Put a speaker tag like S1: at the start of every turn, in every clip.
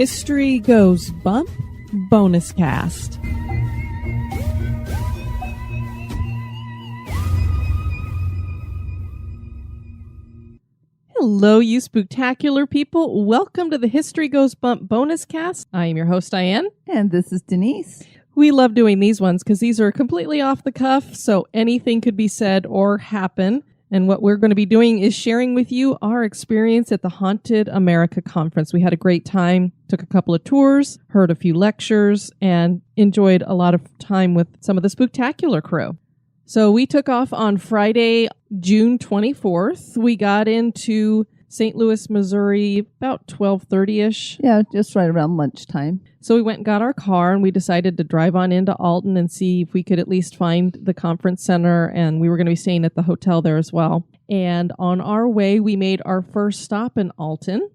S1: History Goes Bump BonusCast. Hello, you spooktacular people. Welcome to the History Goes Bump BonusCast. I am your host, Diane.
S2: And this is Denise.
S1: We love doing these ones because these are completely off the cuff, so anything could be said or happen. And what we're going to be doing is sharing with you our experience at the Haunted America Conference. We had a great time, took a couple of tours, heard a few lectures, and enjoyed a lot of time with some of the Spooktacular Crew. So we took off on Friday, June 24th. We got into St. Louis, Missouri, about 12:30-ish.
S2: Yeah, just right around lunchtime.
S1: So we went and got our car, and we decided to drive on into Alton and see if we could at least find the conference center, and we were going to be staying at the hotel there as well. And on our way, we made our first stop in Alton,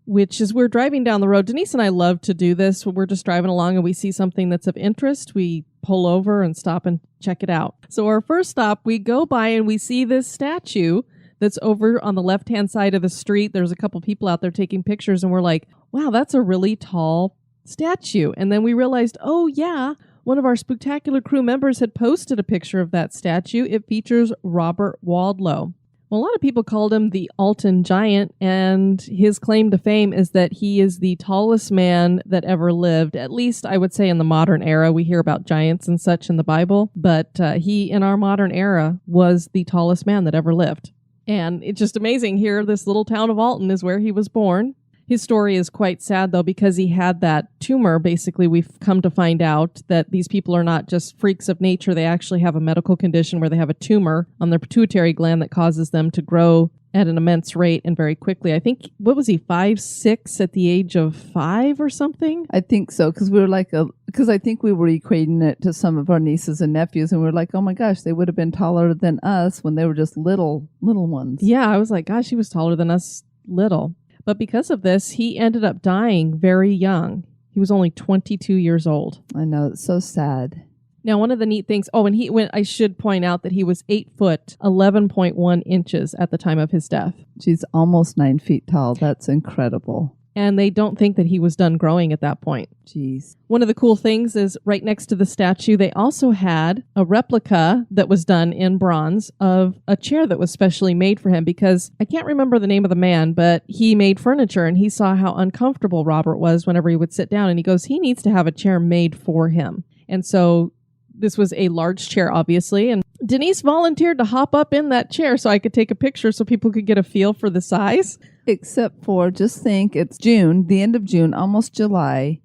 S1: which is we're driving down the road. Denise and I love to do this. When we're just driving along and we see something that's of interest, we pull over and stop and check it out. So our first stop, we go by and we see this statue that's over on the left-hand side of the street. There's a couple people out there taking pictures, and we're like, wow, that's a really tall statue. And then we realized, oh yeah, one of our Spooktacular Crew members had posted a picture of that statue. It features Robert Wadlow. Well, a lot of people called him the Alton Giant, and his claim to fame is that he is the tallest man that ever lived. At least I would say in the modern era. We hear about giants and such in the Bible, but he in our modern era was the tallest man that ever lived. And it's just amazing here. This little town of Alton is where he was born. His story is quite sad, though, because he had that tumor. Basically, we've come to find out that these people are not just freaks of nature. They actually have a medical condition where they have a tumor on their pituitary gland that causes them to grow at an immense rate and very quickly. I think, what was he, 5'6" at the age of 5 or something?
S2: I think so, because I think we were equating it to some of our nieces and nephews, and we were like, oh my gosh, they would have been taller than us when they were just little ones.
S1: Yeah, I was like, gosh, he was taller than us little. But because of this, he ended up dying very young. He was only 22 years old.
S2: I know, it's so sad.
S1: Now, one of the neat things, I should point out that he was 8 foot, 11.1 inches at the time of his death.
S2: She's almost 9 feet tall. That's incredible.
S1: And they don't think that he was done growing at that point.
S2: Jeez.
S1: One of the cool things is right next to the statue, they also had a replica that was done in bronze of a chair that was specially made for him, because I can't remember the name of the man, but he made furniture and he saw how uncomfortable Robert was whenever he would sit down. And he goes, he needs to have a chair made for him. And so this was a large chair, obviously. And Denise volunteered to hop up in that chair so I could take a picture so people could get a feel for the size.
S2: Except for, just think, it's June, the end of June, almost July,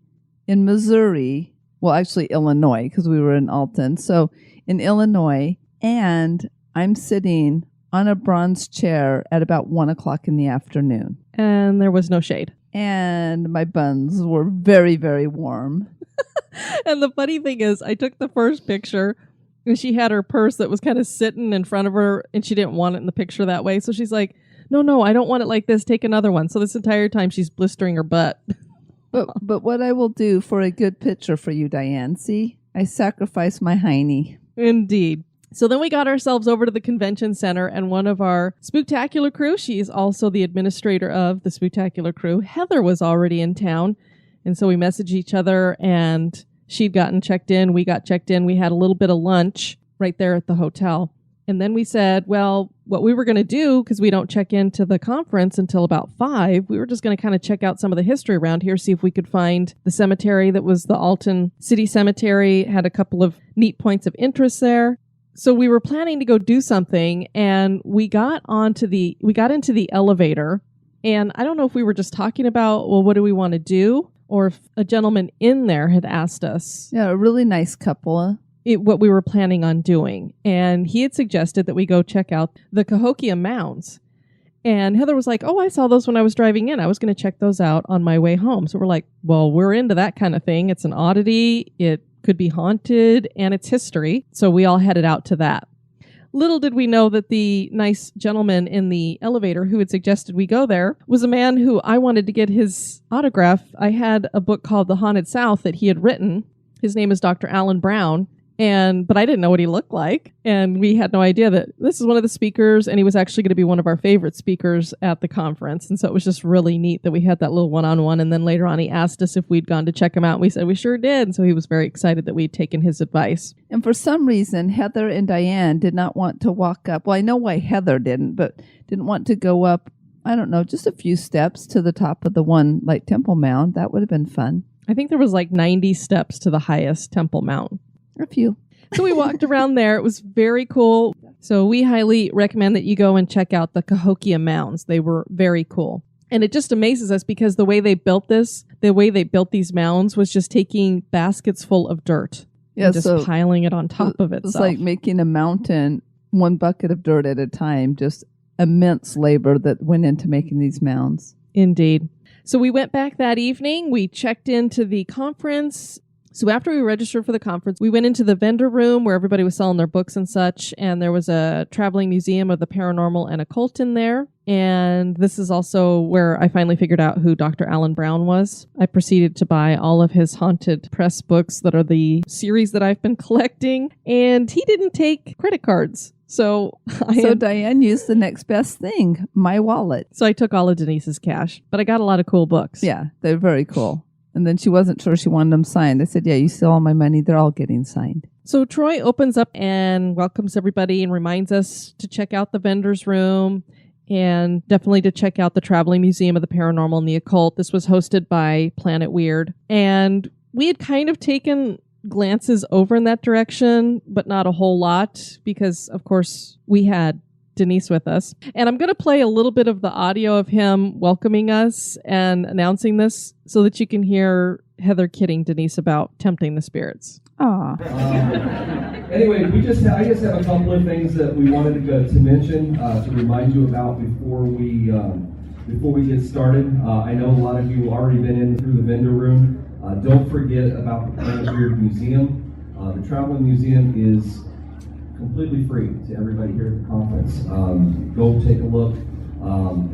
S2: in Missouri. Well, actually Illinois, because we were in Alton. So in Illinois, and I'm sitting on a bronze chair at about 1 o'clock in the afternoon.
S1: And there was no shade.
S2: And my buns were very, very warm.
S1: And the funny thing is, I took the first picture, and she had her purse that was kind of sitting in front of her, and she didn't want it in the picture that way. So she's like, no, I don't want it like this. Take another one. So this entire time she's blistering her butt.
S2: But what I will do for a good picture for you, Diane, see, I sacrifice my hiney.
S1: Indeed. So then we got ourselves over to the convention center, and one of our Spooktacular Crew, she's also the administrator of the Spooktacular Crew, Heather, was already in town. And so we messaged each other, and she'd gotten checked in. We got checked in. We had a little bit of lunch right there at the hotel. And then we said, well, what we were going to do, because we don't check into the conference until about 5, we were just going to kind of check out some of the history around here, see if we could find the cemetery that was the Alton City Cemetery, had a couple of neat points of interest there. So we were planning to go do something, and we got into the elevator, and I don't know if we were just talking about, well, what do we want to do? Or if a gentleman in there had asked us.
S2: Yeah, a really nice couple.
S1: What we were planning on doing. And he had suggested that we go check out the Cahokia Mounds. And Heather was like, oh, I saw those when I was driving in. I was going to check those out on my way home. So we're like, well, we're into that kind of thing. It's an oddity. It could be haunted, and it's history. So we all headed out to that. Little did we know that the nice gentleman in the elevator who had suggested we go there was a man who I wanted to get his autograph. I had a book called The Haunted South that he had written. His name is Dr. Alan Brown. But I didn't know what he looked like. And we had no idea that this is one of the speakers, and he was actually going to be one of our favorite speakers at the conference. And so it was just really neat that we had that little one-on-one. And then later on, he asked us if we'd gone to check him out. And we said we sure did. And so he was very excited that we'd taken his advice.
S2: And for some reason, Heather and Diane did not want to walk up. Well, I know why Heather didn't, but didn't want to go up, I don't know, just a few steps to the top of the one like Temple Mound. That would have been fun.
S1: I think there was like 90 steps to the highest Temple Mountain.
S2: A few.
S1: So we walked around there. It was very cool. So we highly recommend that you go and check out the Cahokia Mounds. They were very cool. And it just amazes us because the way they built these mounds was just taking baskets full of dirt and just piling it on top of itself.
S2: It's like making a mountain, one bucket of dirt at a time, just immense labor that went into making these mounds.
S1: Indeed. So we went back that evening. We checked into the conference. So after we registered for the conference, we went into the vendor room where everybody was selling their books and such. And there was a traveling museum of the paranormal and occult in there. And this is also where I finally figured out who Dr. Alan Brown was. I proceeded to buy all of his haunted press books that are the series that I've been collecting. And he didn't take credit cards. So
S2: Diane used the next best thing, my wallet.
S1: So I took all of Denise's cash, but I got a lot of cool books.
S2: Yeah, they're very cool. And then she wasn't sure she wanted them signed. I said, yeah, you steal all my money. They're all getting signed.
S1: So Troy opens up and welcomes everybody and reminds us to check out the vendor's room and definitely to check out the Traveling Museum of the Paranormal and the Occult. This was hosted by Planet Weird. And we had kind of taken glances over in that direction, but not a whole lot because, of course, we had Denise with us. And I'm going to play a little bit of the audio of him welcoming us and announcing this so that you can hear Heather kidding Denise about tempting the spirits.
S2: Aw.
S3: Anyway, I just have a couple of things that we wanted to mention, to remind you about before we get started. I know a lot of you have already been in through the vendor room. Don't forget about the Planet Weird Museum. The Traveling Museum is completely free to everybody here at the conference. Go take a look.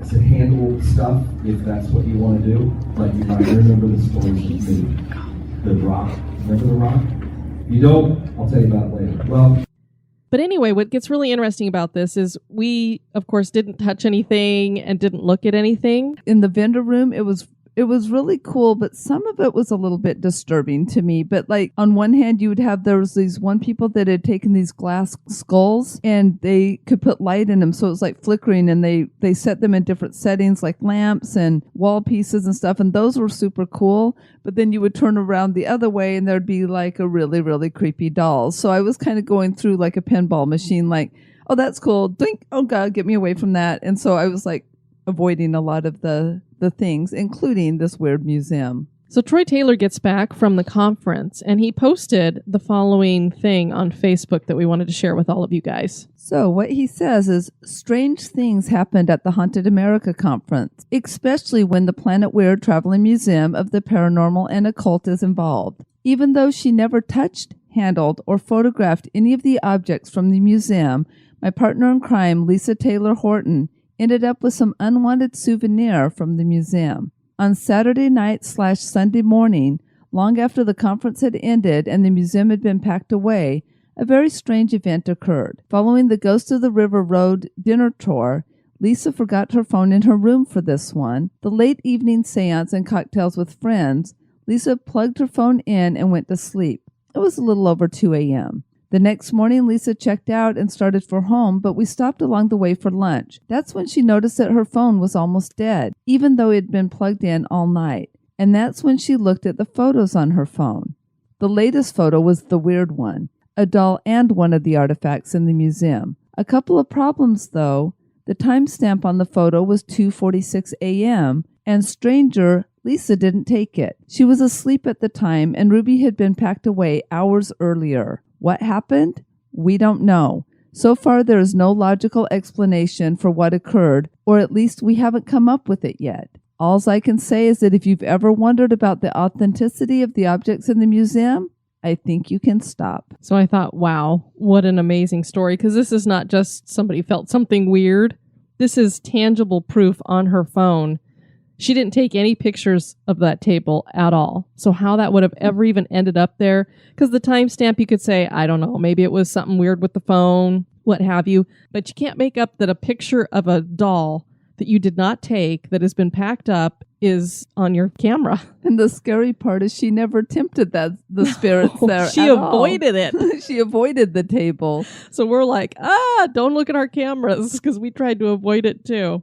S3: It's a handle stuff if that's what you want to do. Like you might remember the story of the rock. Remember the rock? If you don't, I'll tell you about it later.
S1: But anyway, what gets really interesting about this is we, of course, didn't touch anything and didn't look at anything.
S2: In the vendor room, it was really cool, but some of it was a little bit disturbing to me. But like on one hand, there was these one people that had taken these glass skulls and they could put light in them. So it was like flickering, and they set them in different settings like lamps and wall pieces and stuff. And those were super cool. But then you would turn around the other way and there'd be like a really, really creepy doll. So I was kind of going through like a pinball machine, like, oh, that's cool. Dink. Oh God, get me away from that. And so I was like avoiding a lot of the things, including this weird museum.
S1: So Troy Taylor gets back from the conference and he posted the following thing on Facebook that we wanted to share with all of you guys.
S2: So what he says is, strange things happened at the Haunted America conference, especially when the Planet Weird Traveling Museum of the Paranormal and Occult is involved. Even though she never touched, handled, or photographed any of the objects from the museum, my partner in crime, Lisa Taylor Horton, ended up with some unwanted souvenir from the museum. On Saturday night/Sunday morning, long after the conference had ended and the museum had been packed away, a very strange event occurred. Following the Ghost of the River Road dinner tour, Lisa forgot her phone in her room for this one. The late evening seance and cocktails with friends, Lisa plugged her phone in and went to sleep. It was a little over 2 a.m. The next morning, Lisa checked out and started for home, but we stopped along the way for lunch. That's when she noticed that her phone was almost dead, even though it had been plugged in all night. And that's when she looked at the photos on her phone. The latest photo was the weird one, a doll and one of the artifacts in the museum. A couple of problems, though. The timestamp on the photo was 2:46 a.m., and stranger, Lisa didn't take it. She was asleep at the time, and Ruby had been packed away hours earlier. What happened? We don't know. So far, there is no logical explanation for what occurred, or at least we haven't come up with it yet. All I can say is that if you've ever wondered about the authenticity of the objects in the museum, I think you can stop.
S1: So I thought, wow, what an amazing story, because this is not just somebody felt something weird. This is tangible proof on her phone. She didn't take any pictures of that table at all. So how that would have ever even ended up there, because the timestamp, you could say, I don't know, maybe it was something weird with the phone, what have you. But you can't make up that a picture of a doll that you did not take that has been packed up is on your camera.
S2: And the scary part is she never attempted the spirits there.
S1: She avoided it.
S2: She avoided the table.
S1: So we're like, don't look at our cameras, because we tried to avoid it too.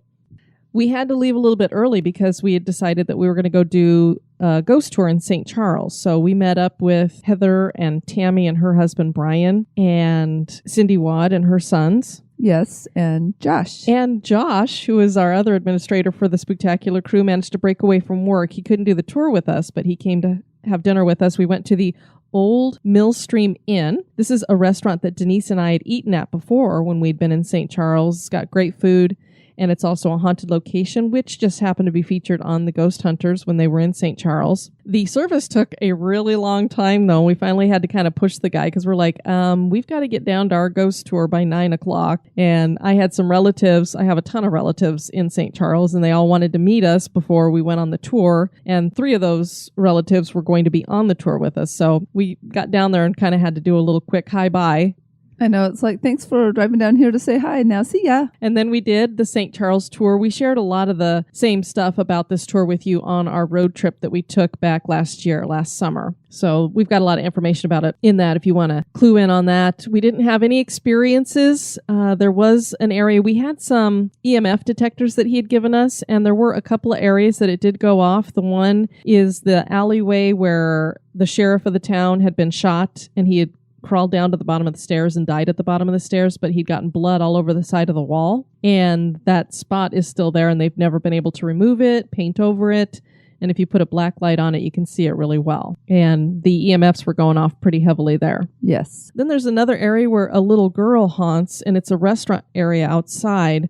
S1: We had to leave a little bit early because we had decided that we were going to go do a ghost tour in St. Charles. So we met up with Heather and Tammie and her husband Brian, and Cindy Wad and her sons.
S2: Yes, and Josh.
S1: And Josh, who is our other administrator for the Spooktacular Crew, managed to break away from work. He couldn't do the tour with us, but he came to have dinner with us. We went to the Old Millstream Inn. This is a restaurant that Denise and I had eaten at before when we'd been in St. Charles. It's got great food. And it's also a haunted location, which just happened to be featured on the Ghost Hunters when they were in St. Charles. The service took a really long time, though. We finally had to kind of push the guy because we're like, we've got to get down to our ghost tour by 9 o'clock. And I had some relatives. I have a ton of relatives in St. Charles, and they all wanted to meet us before we went on the tour. And 3 of those relatives were going to be on the tour with us. So we got down there and kind of had to do a little quick hi-bye.
S2: I know. It's like, thanks for driving down here to say hi. Now, see ya.
S1: And then we did the St. Charles tour. We shared a lot of the same stuff about this tour with you on our road trip that we took back last summer. So we've got a lot of information about it in that if you want to clue in on that. We didn't have any experiences. There was an area, we had some EMF detectors that he had given us, and there were a couple of areas that it did go off. The one is the alleyway where the sheriff of the town had been shot, and he had crawled down to the bottom of the stairs and died at the bottom of the stairs, but he'd gotten blood all over the side of the wall. And that spot is still there, and they've never been able to remove it, paint over it. And if you put a black light on it, you can see it really well. And the EMFs were going off pretty heavily there.
S2: Yes.
S1: Then there's another area where a little girl haunts, and it's a restaurant area outside.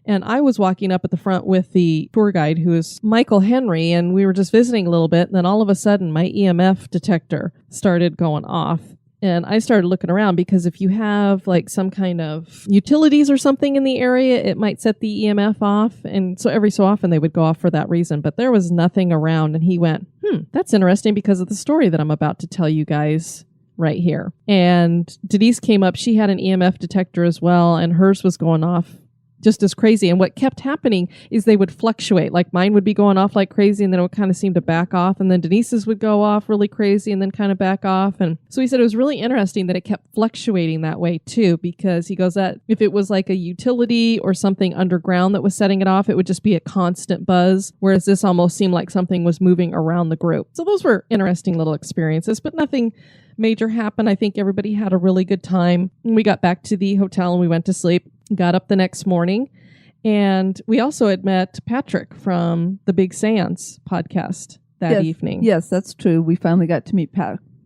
S1: And I was walking up at the front with the tour guide, who is Michael Henry, and we were just visiting a little bit. And then all of a sudden, my EMF detector started going off. And I started looking around because if you have like some kind of utilities or something in the area, it might set the EMF off. And so every so often they would go off for that reason. But there was nothing around. And he went, that's interesting because of the story that I'm about to tell you guys right here. And Denise came up. She had an EMF detector as well. And hers was going off just as crazy. And what kept happening is they would fluctuate. Like mine would be going off like crazy, and then it would kind of seem to back off. And then Denise's would go off really crazy and then kind of back off. And so he said it was really interesting that it kept fluctuating that way too, because he goes that if it was like a utility or something underground that was setting it off, it would just be a constant buzz. Whereas this almost seemed like something was moving around the group. So those were interesting little experiences, but nothing major happened. I think everybody had a really good time. And we got back to the hotel and we went to sleep. Got up the next morning, and we also had met Patrick from the Big Sands podcast that evening.
S2: Yes, that's true. We finally got to meet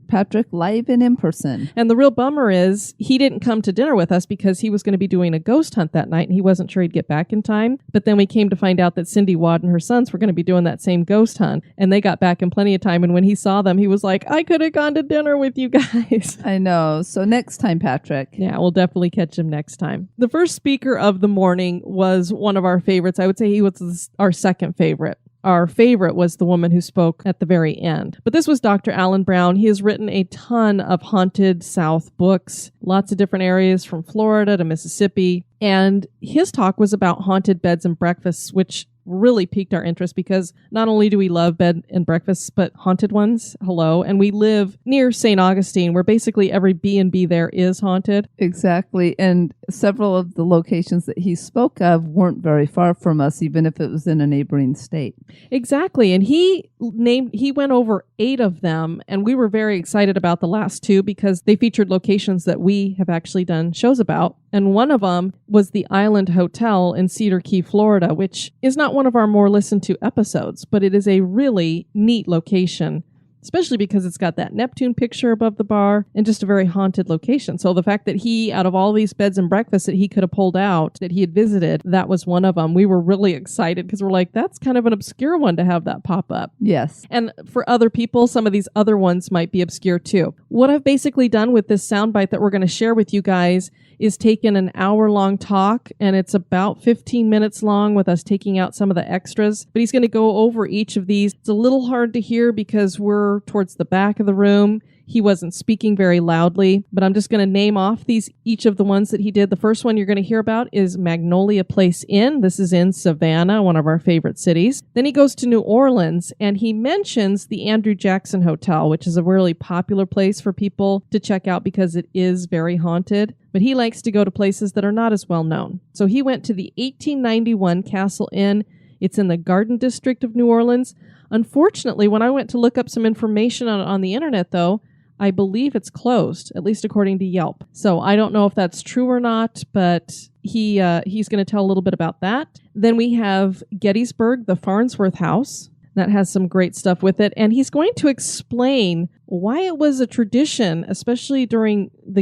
S2: Patrick live and in person.
S1: And the real bummer is he didn't come to dinner with us because he was going to be doing a ghost hunt that night, and he wasn't sure he'd get back in time. But then we came to find out that Cindy Wad and her sons were going to be doing that same ghost hunt, and they got back in plenty of time. And when he saw them, he was like, I could have gone to dinner with you guys.
S2: I know. So next time, Patrick.
S1: Yeah, we'll definitely catch him next time. The first speaker of the morning was one of our favorites. I would say he was our second favorite. Our favorite was the woman who spoke at the very end. But this was Dr. Alan Brown. He has written a ton of Haunted South books, lots of different areas from Florida to Mississippi. And his talk was about haunted beds and breakfasts, which really piqued our interest because not only do we love bed and breakfasts, but haunted ones. Hello. And we live near St. Augustine, where basically every B&B there is haunted.
S2: Exactly. And several of the locations that he spoke of weren't very far from us, even if it was in a neighboring state.
S1: Exactly. And he went over 8 of them, and we were very excited about the last 2 because they featured locations that we have actually done shows about. And one of them was the Island Hotel in Cedar Key, Florida, which is not one of our more listened to episodes, but it is a really neat location. especially because it's got that Neptune picture above the bar and just a very haunted location. So the fact that he, out of all these beds and breakfasts that he could have pulled out that he had visited, that was one of them. We were really excited because we're like, that's kind of an obscure one to have that pop up.
S2: Yes.
S1: And for other people, some of these other ones might be obscure too. What I've basically done with this soundbite that we're going to share with you guys is taken an hour-long talk, and it's about 15 minutes long with us taking out some of the extras. But he's going to go over each of these. It's a little hard to hear because we're towards the back of the room. He wasn't speaking very loudly, but I'm just going to name off each of the ones that he did. The first one you're going to hear about is Magnolia Place Inn. This is in Savannah, one of our favorite cities. Then he goes to New Orleans, and he mentions the Andrew Jackson Hotel, which is a really popular place for people to check out because it is very haunted. But he likes to go to places that are not as well known. So he went to the 1891 Castle Inn. It's in the Garden District of New Orleans. Unfortunately, when I went to look up some information on the internet, though, I believe it's closed, at least according to Yelp. So I don't know if that's true or not, but he's going to tell a little bit about that. Then we have Gettysburg, the Farnsworth House. That has some great stuff with it. And he's going to explain why it was a tradition, especially during the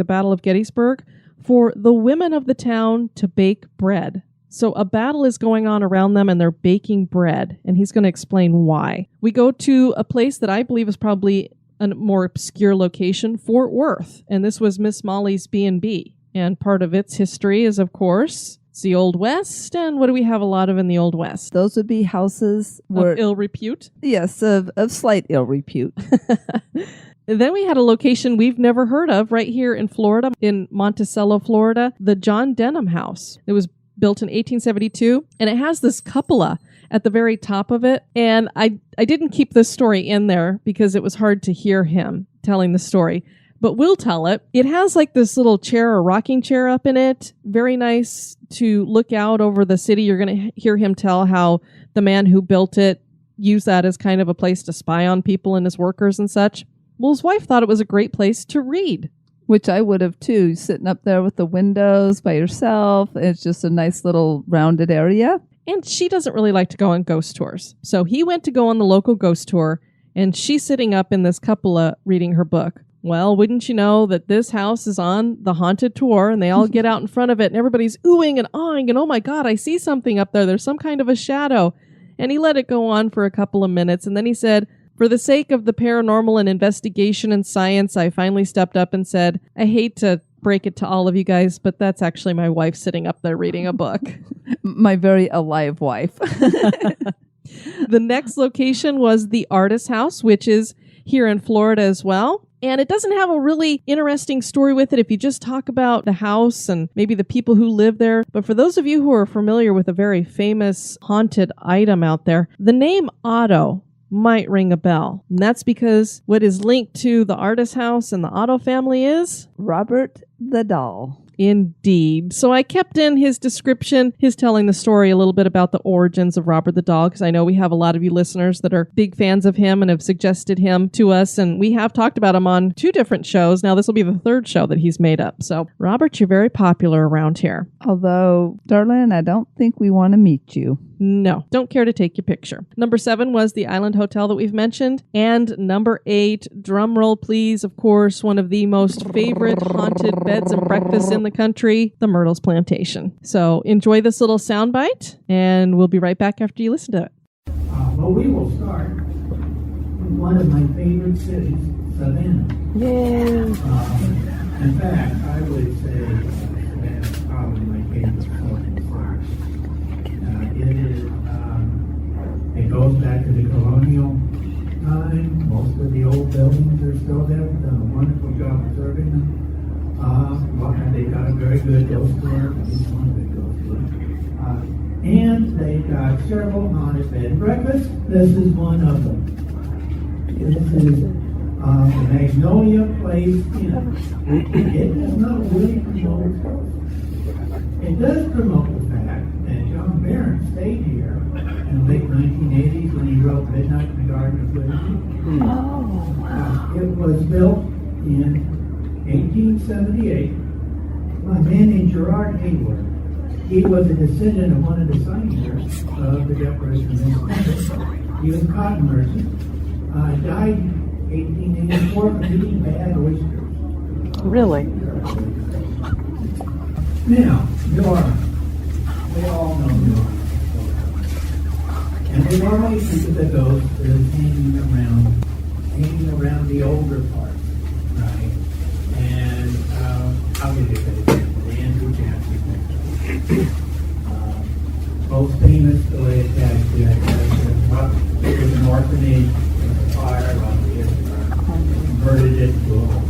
S1: Battle of Gettysburg, for the women of the town to bake bread. So a battle is going on around them and they're baking bread. And he's going to explain why. We go to a place that I believe is probably a more obscure location, Fort Worth. And this was Miss Molly's B&B. And part of its history is, of course, it's the Old West. And what do we have a lot of in the Old West?
S2: Those would be houses
S1: of ill repute?
S2: Yes, of slight ill repute.
S1: Then we had a location we've never heard of right here in Florida, in Monticello, Florida, the John Denham House. It was built in 1872, and it has this cupola at the very top of it. And I didn't keep this story in there because it was hard to hear him telling the story, but we'll tell it. It has like this little chair, a rocking chair up in it. Very nice to look out over the city. You're going to hear him tell how the man who built it used that as kind of a place to spy on people and his workers and such. Well, his wife thought it was a great place to read.
S2: Which I would have too, sitting up there with the windows by yourself. It's just a nice little rounded area.
S1: And she doesn't really like to go on ghost tours. So he went to go on the local ghost tour, and she's sitting up in this cupola reading her book. Well, wouldn't you know that this house is on the haunted tour, and they all get out in front of it, and everybody's oohing and awing, and oh my God, I see something up there. There's some kind of a shadow. And he let it go on for a couple of minutes, and then he said, for the sake of the paranormal and investigation and science, I finally stepped up and said, I hate to break it to all of you guys, but that's actually my wife sitting up there reading a book.
S2: My very alive wife.
S1: The next location was the Artist House, which is here in Florida as well. And it doesn't have a really interesting story with it if you just talk about the house and maybe the people who live there. But for those of you who are familiar with a very famous haunted item out there, the name Otto might ring a bell. And that's because what is linked to the Artist House and the Otto family is
S2: Robert the Doll.
S1: Indeed. So I kept in his description, his telling the story a little bit about the origins of Robert the Doll, because I know we have a lot of you listeners that are big fans of him and have suggested him to us, and we have talked about him on 2 different shows. Now this will be the 3rd show that he's made up. So Robert, you're very popular around here.
S2: Although, darling, I don't think we want to meet you.
S1: No, don't care to take your picture. Number 7 was the Island Hotel that we've mentioned. And number 8, drum roll please, of course, one of the most favorite haunted beds and breakfasts in the country, the Myrtles Plantation. So enjoy this little soundbite, and we'll be right back after you listen to it.
S4: Well, we will start with one of my favorite cities, Savannah.
S1: Yay!
S4: In fact, I would say that's probably my favorite southern city. It goes back to the colonial time. Most of the old buildings are still there. We've done a wonderful job preserving them. They've got a very good ghost tour, at least one good ghost tour. And they've got several haunted bed and breakfasts. This is one of them. This is the Magnolia Place Inn. It does not really promote ghosts. It does promote the fact that John Barron stayed here in the late 1980s when he wrote Midnight in the Garden of Liberty.
S2: Oh, wow.
S4: It was built in 1878 by a man named Gerard Hayward. He was a descendant of one of the signers of the Declaration of Independence. He was a cotton merchant. died 1884 from eating bad oysters.
S5: Really?
S4: Now, Nora. We all know Nora. And we normally think of the ghost as hanging around the older parts, right? And I'll give you an example. The Andrew Jackson. Most famous story attached to that was an orphanage, a fire, converted it to a home.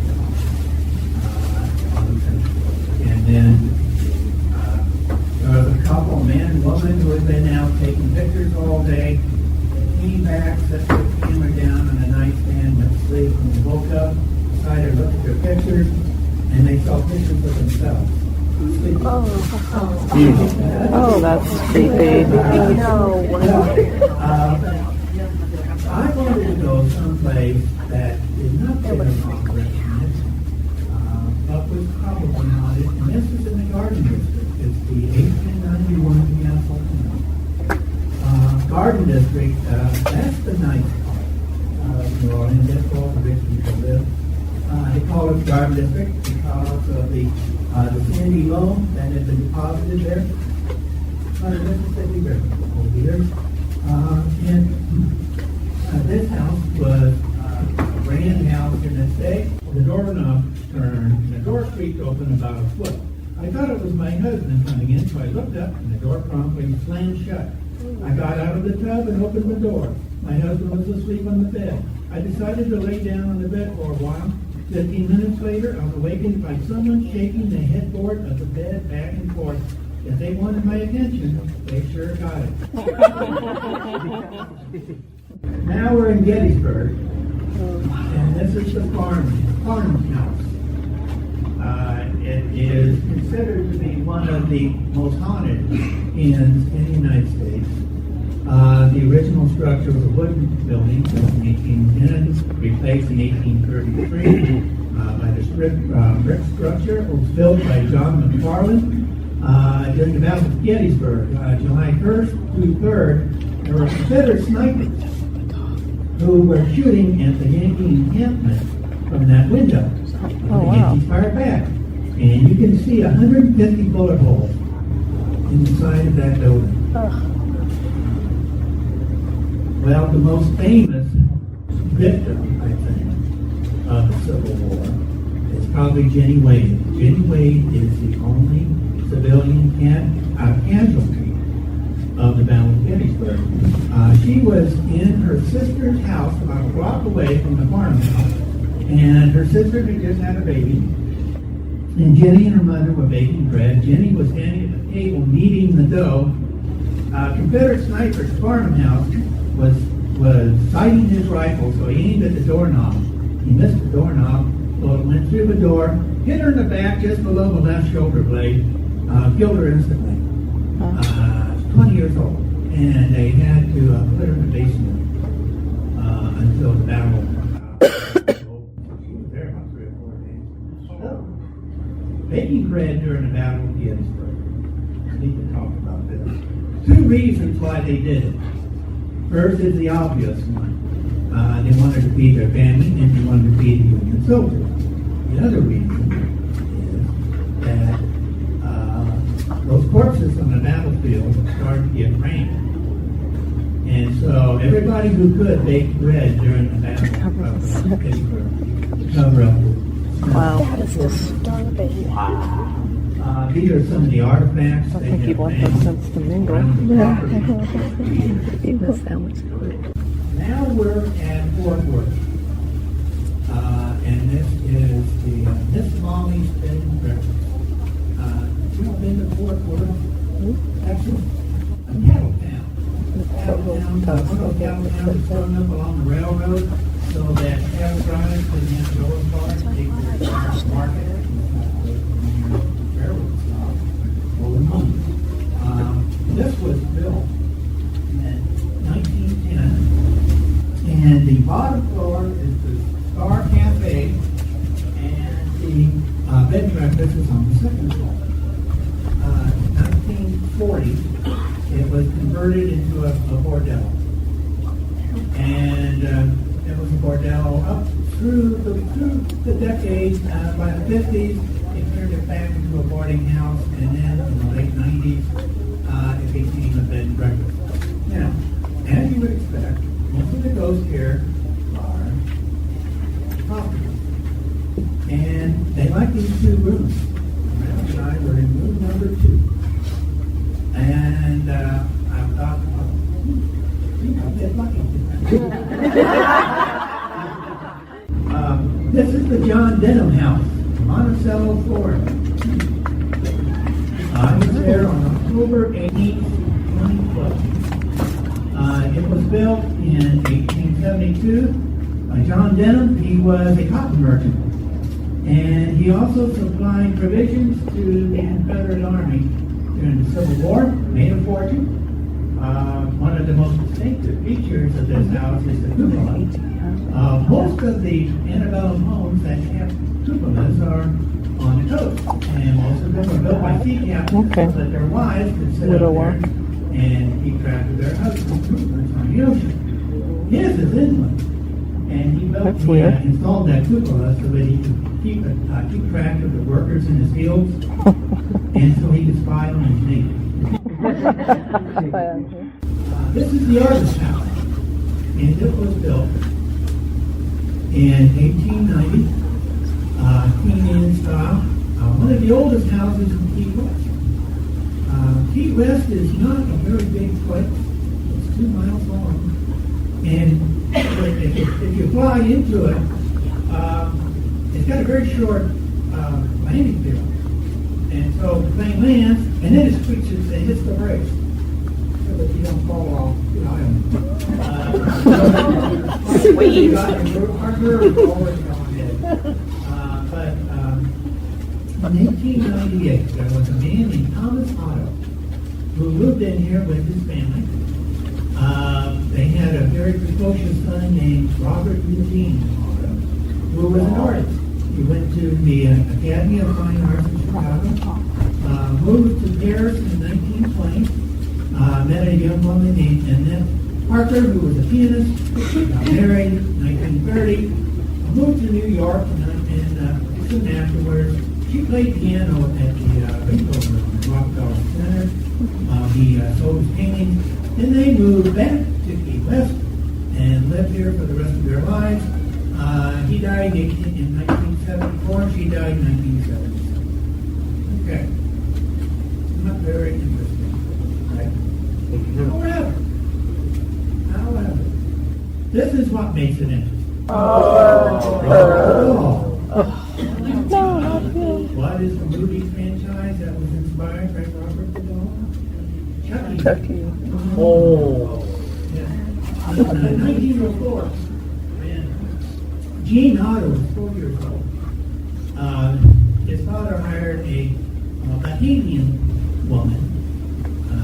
S4: And then there was a couple, man and woman, who had been out taking pictures all day. They came back, set their camera down on a nightstand, went to sleep, and they woke up, decided to look at their pictures, and they saw pictures of themselves.
S5: Oh, that's creepy.
S4: I wanted to go someplace that did not get a lot of recognition, but was probably haunted, and this is in the Garden District. It's the 1891 Castle. Garden District, that's the nice part of New Orleans. That's all the rich people live. They call it Garden District because of the sandy loam that had been deposited there by the Mississippi River over the years. And this house was a grand house in its day. The doorknob turned and the door creaked open about a foot. I thought it was my husband coming in, so I looked up and the door promptly slammed shut. I got out of the tub and opened the door. My husband was asleep on the bed. I decided to lay down on the bed for a while. 15 minutes later, I was awakened by someone shaking the headboard of the bed back and forth. If they wanted my attention, they sure got it. Now we're in Gettysburg, and this is the farm house. It is considered to be one of the most haunted inns in the United States. The original structure was a wooden building built in 1810, replaced in 1833 by the brick structure. It was built by John McFarland during the Battle of Gettysburg, July 1st through 3rd. There were Confederate snipers who were shooting at the Yankee encampment from that window.
S5: Oh, wow.
S4: The Yankees fired back. And you can see 150 bullet holes in the side of that building. Well, the most famous victim, I think, of the Civil War is probably Jenny Wade. Jenny Wade is the only civilian casualty of the Battle of Gettysburg. She was in her sister's house about a block away from the farmhouse, and her sister had just had a baby. And Jenny and her mother were baking bread. Jenny was standing at the table kneading the dough. Confederate sniper's farmhouse was sighting his rifle, so he aimed at the doorknob. He missed the doorknob, so it went through the door, hit her in the back just below the left shoulder blade, killed her instantly. 20 years old, and they had to put her in the basement until the battle. She was there about 3 or 4 days. So, baking bread during the Battle of Gettysburg. I need to talk about this. 2 reasons why they did it. First is the obvious one. They wanted to feed their family, and they wanted to feed the Union soldiers. The other reason is that those corpses on the battlefield started to get rain. And so everybody who could baked bread during the battle of Gettysburg to cover up the smell.
S5: Wow, that is disturbing.
S4: These are some of the artifacts.
S5: I think you'd want that sense to mingle. Eat this sandwich.
S4: Now we're at Fort Worth. And this is the Miss Mommy's Bed and Breakfast. You've been to Fort Worth? Excellent. A cattle town. Cattle town is thrown up along the railroad so that cattle drivers can have to go as far and take their cars to market. Railroad stop for the money. This was built in 1910, and the bottom floor is the Star Cafe, and the bed and breakfast is on the second floor. 1940, it was converted into a bordel. And It was a bordel up through the decades. By the 50s, it turned it back into a boarding house, and then in the late 90s, it became a bed and breakfast. Now, as you would expect, most of the ghosts here are property. And they like these two rooms. Ralph and I were in room number 2. And I thought, well, you got that lucky. This is the John Denham house, Monticello, Florida. I was there on October 18th, 2012. It was built in 1872 by John Denham. He was a cotton merchant. And he also supplied provisions to the Confederate Army during the Civil War, made a fortune. One of the most distinctive features of this house is the cupola. Most of the antebellum homes that have cupolas are on the coast, and most of them are built by sea captains so that their wives could sit up there and keep track of their husbands' movements on the ocean. His is inland, and he installed that cupola so that he could keep track of the workers in his fields, and so he could spy on his neighbors. This is the artist house, and it was built in 1890, Queen Anne style. One of the oldest houses in Key West. Key West is not a very big place. It's 2 miles long. And if you fly into it, it's got a very short landing field. And so the plane lands, and then it switches and hits the brakes so that you don't fall off the island. Sweet. Our nerves always go ahead. But in 1898, there was a man named Thomas Otto who lived in here with his family. They had a very precocious son named Robert Eugene Otto, who was an artist. He went to the Academy of Fine Arts in Chicago, moved to Paris in 1920, met a young woman named Annette Parker, who was a pianist, got married in 1930, moved to New York, and soon afterwards, she played piano at the Beethoven in Rockefeller Center. He sold his paintings. Then they moved back to Key West and lived here for the rest of their lives. He died in 1974. She died in 1977. Okay. Not very interesting. Right? However, this is what makes it interesting. What is the movie franchise that was inspired by Robert the Doll? Chucky. Oh. Yeah. In 1904, when Gene Otto was 4 years old, his father hired a Bahamian woman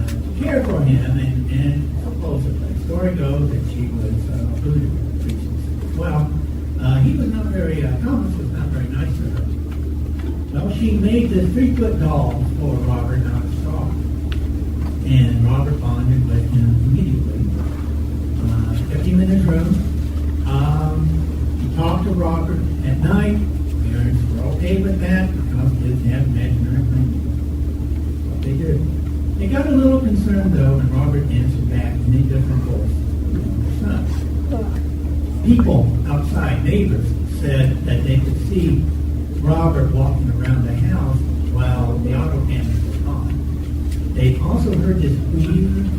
S4: to care for him, and supposedly, the story goes that she was voodoo priestess. Well, he was not very, Thomas was not very nice to her. Well, she made this 3-foot doll for Robert out of straw. And Robert bonded with him immediately. Kept him in his room. He talked to Robert at night. Parents were okay with that because kids have imaginary things. What they did. They got a little concerned though, and Robert answered back in a different voice. People outside, neighbors, said that they could see Robert walking around the house while the auto family was gone. They also heard this weird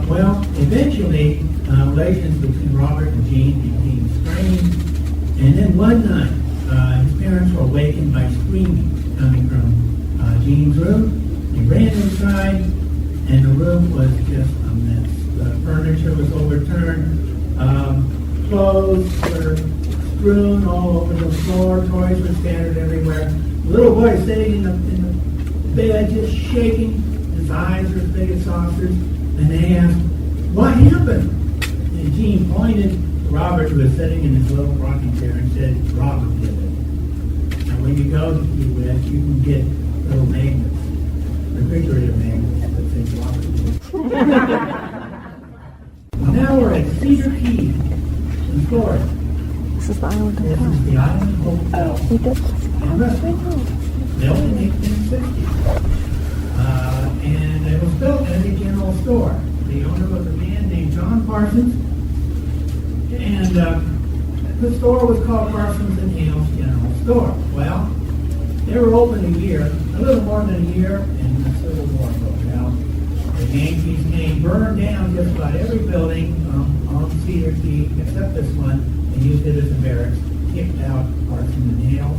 S4: well, eventually, relations between Robert and Gene became strained. And then one night, his parents were awakened by screaming coming from Gene's room. They ran inside, and the room was just a mess. The furniture was overturned. Clothes were strewn all over the floor. Toys were scattered everywhere. The little boy sitting in the bed, just shaking. His eyes were as big as saucers. And they asked, "What happened?" And Gene pointed to Robert, who was sitting in his little rocking chair, and said, "Robert did it." And when you go to Key West, you can get little magnets, refrigerator magnets that say Robert did it. Now we're at Cedar Key in Florida.
S5: This is the island
S4: This
S5: of
S4: is the Island Hotel
S5: We did.
S4: and restaurant. Built in 1860. And it was built as a general store. The owner was a man named John Parsons. And the store was called Parsons and Hale's General Store. Well, they were open a year, a little more than a year, and the Civil War broke out. The Yankees came, burned down just about every building on Cedar Key, except this one, and used it as a barracks, kicked out Parsons and Hale.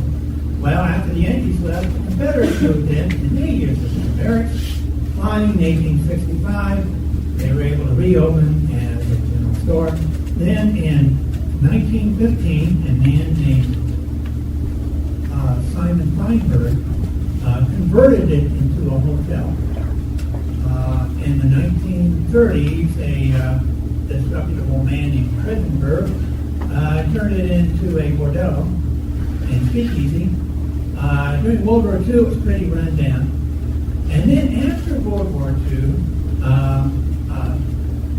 S4: Well, after the Yankees left, the Confederates moved in, and they used it as a barracks. Finally, in 1865, they were able to reopen as a general store. Then, in 1915, a man named Simon Feinberg converted it into a hotel. In the 1930s, a disreputable man named Kresenberg turned it into a bordello and speakeasy. During World War II, it was pretty run down. And then after World War II,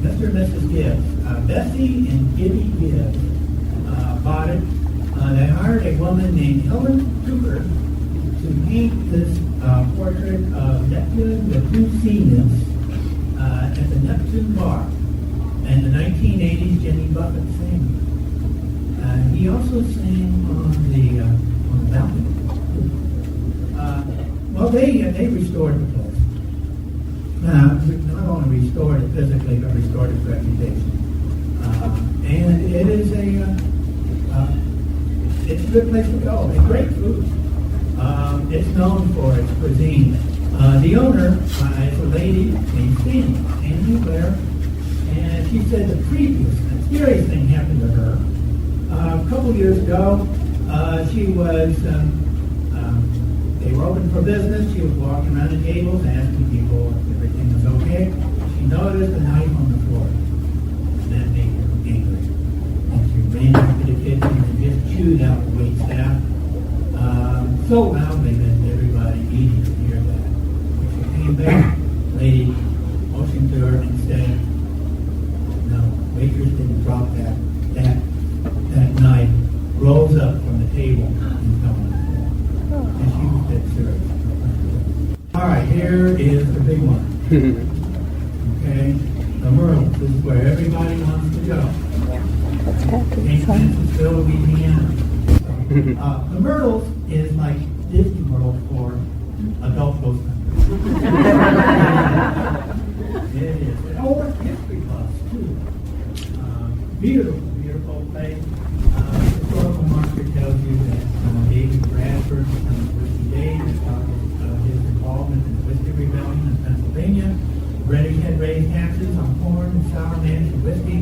S4: Mr. and Mrs. Gibbs, Bessie and Gibby Gibbs, bought it. They hired a woman named Helen Cooper to paint this portrait of Neptune with two sea nymphs at the Neptune Bar. In the 1980s, Jimmy Buffett sang. He also sang on the balcony. Well, they restored the place. Not only restored it physically, but restored its reputation. And it is it's a good place to go. It's great food. It's known for its cuisine. The owner is a lady named Sandy Blair, and she said the scariest thing happened to her. A couple years ago, she was, they were open for business. She was walking around the tables asking people if everything was okay. She noticed a knife on the floor, and that made her angry. And she ran into the kitchen and just chewed out the wait staff so loudly that everybody eating could hear that. When she came back, the lady motioned to her and said, "No, waitress didn't drop that knife." Rose up from the table and fell on the floor. And she was dead serious. All right, here is the big one. Okay, the Myrtles. This is where everybody wants to go. St. Francisville, Louisiana. The Myrtles is like Disney World for adult ghost hunters. It is. And it's history buffs too. Beautiful place. Historical marker tells you that David Bradford, Whiskey Davis, his involvement in the Whiskey Rebellion in Pennsylvania. British had raised taxes on corn and sour mash and whiskey.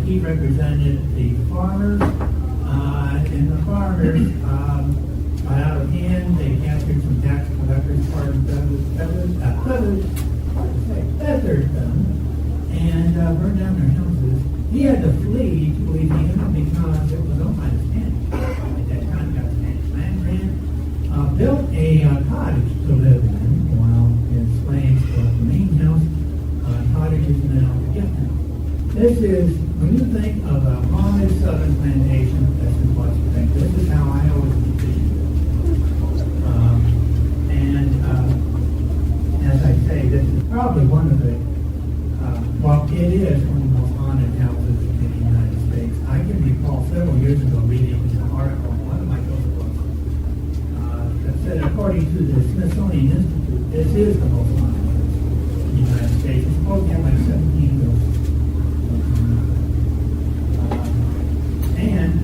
S4: He represented the farmers, and the farmers got out of hand. They captured some tax collectors, feathered them, and burned down their houses. He had to flee to Louisiana because it was owned by the Spanish. At that time, got Spanish land grant. Built a cottage to live in while his slaves built the main house. Cottage is now a gift house. This is, when you think of a haunted southern plantation, this is what you think. This is how I always envisioned it. As I say, this is probably one of the, well, it is one of the most haunted houses in the United States. I can recall several years ago reading an article in one of my ghost books that said, according to the Smithsonian Institute, this is the most haunted place in the United States. It's supposed to have like 17 ghosts. And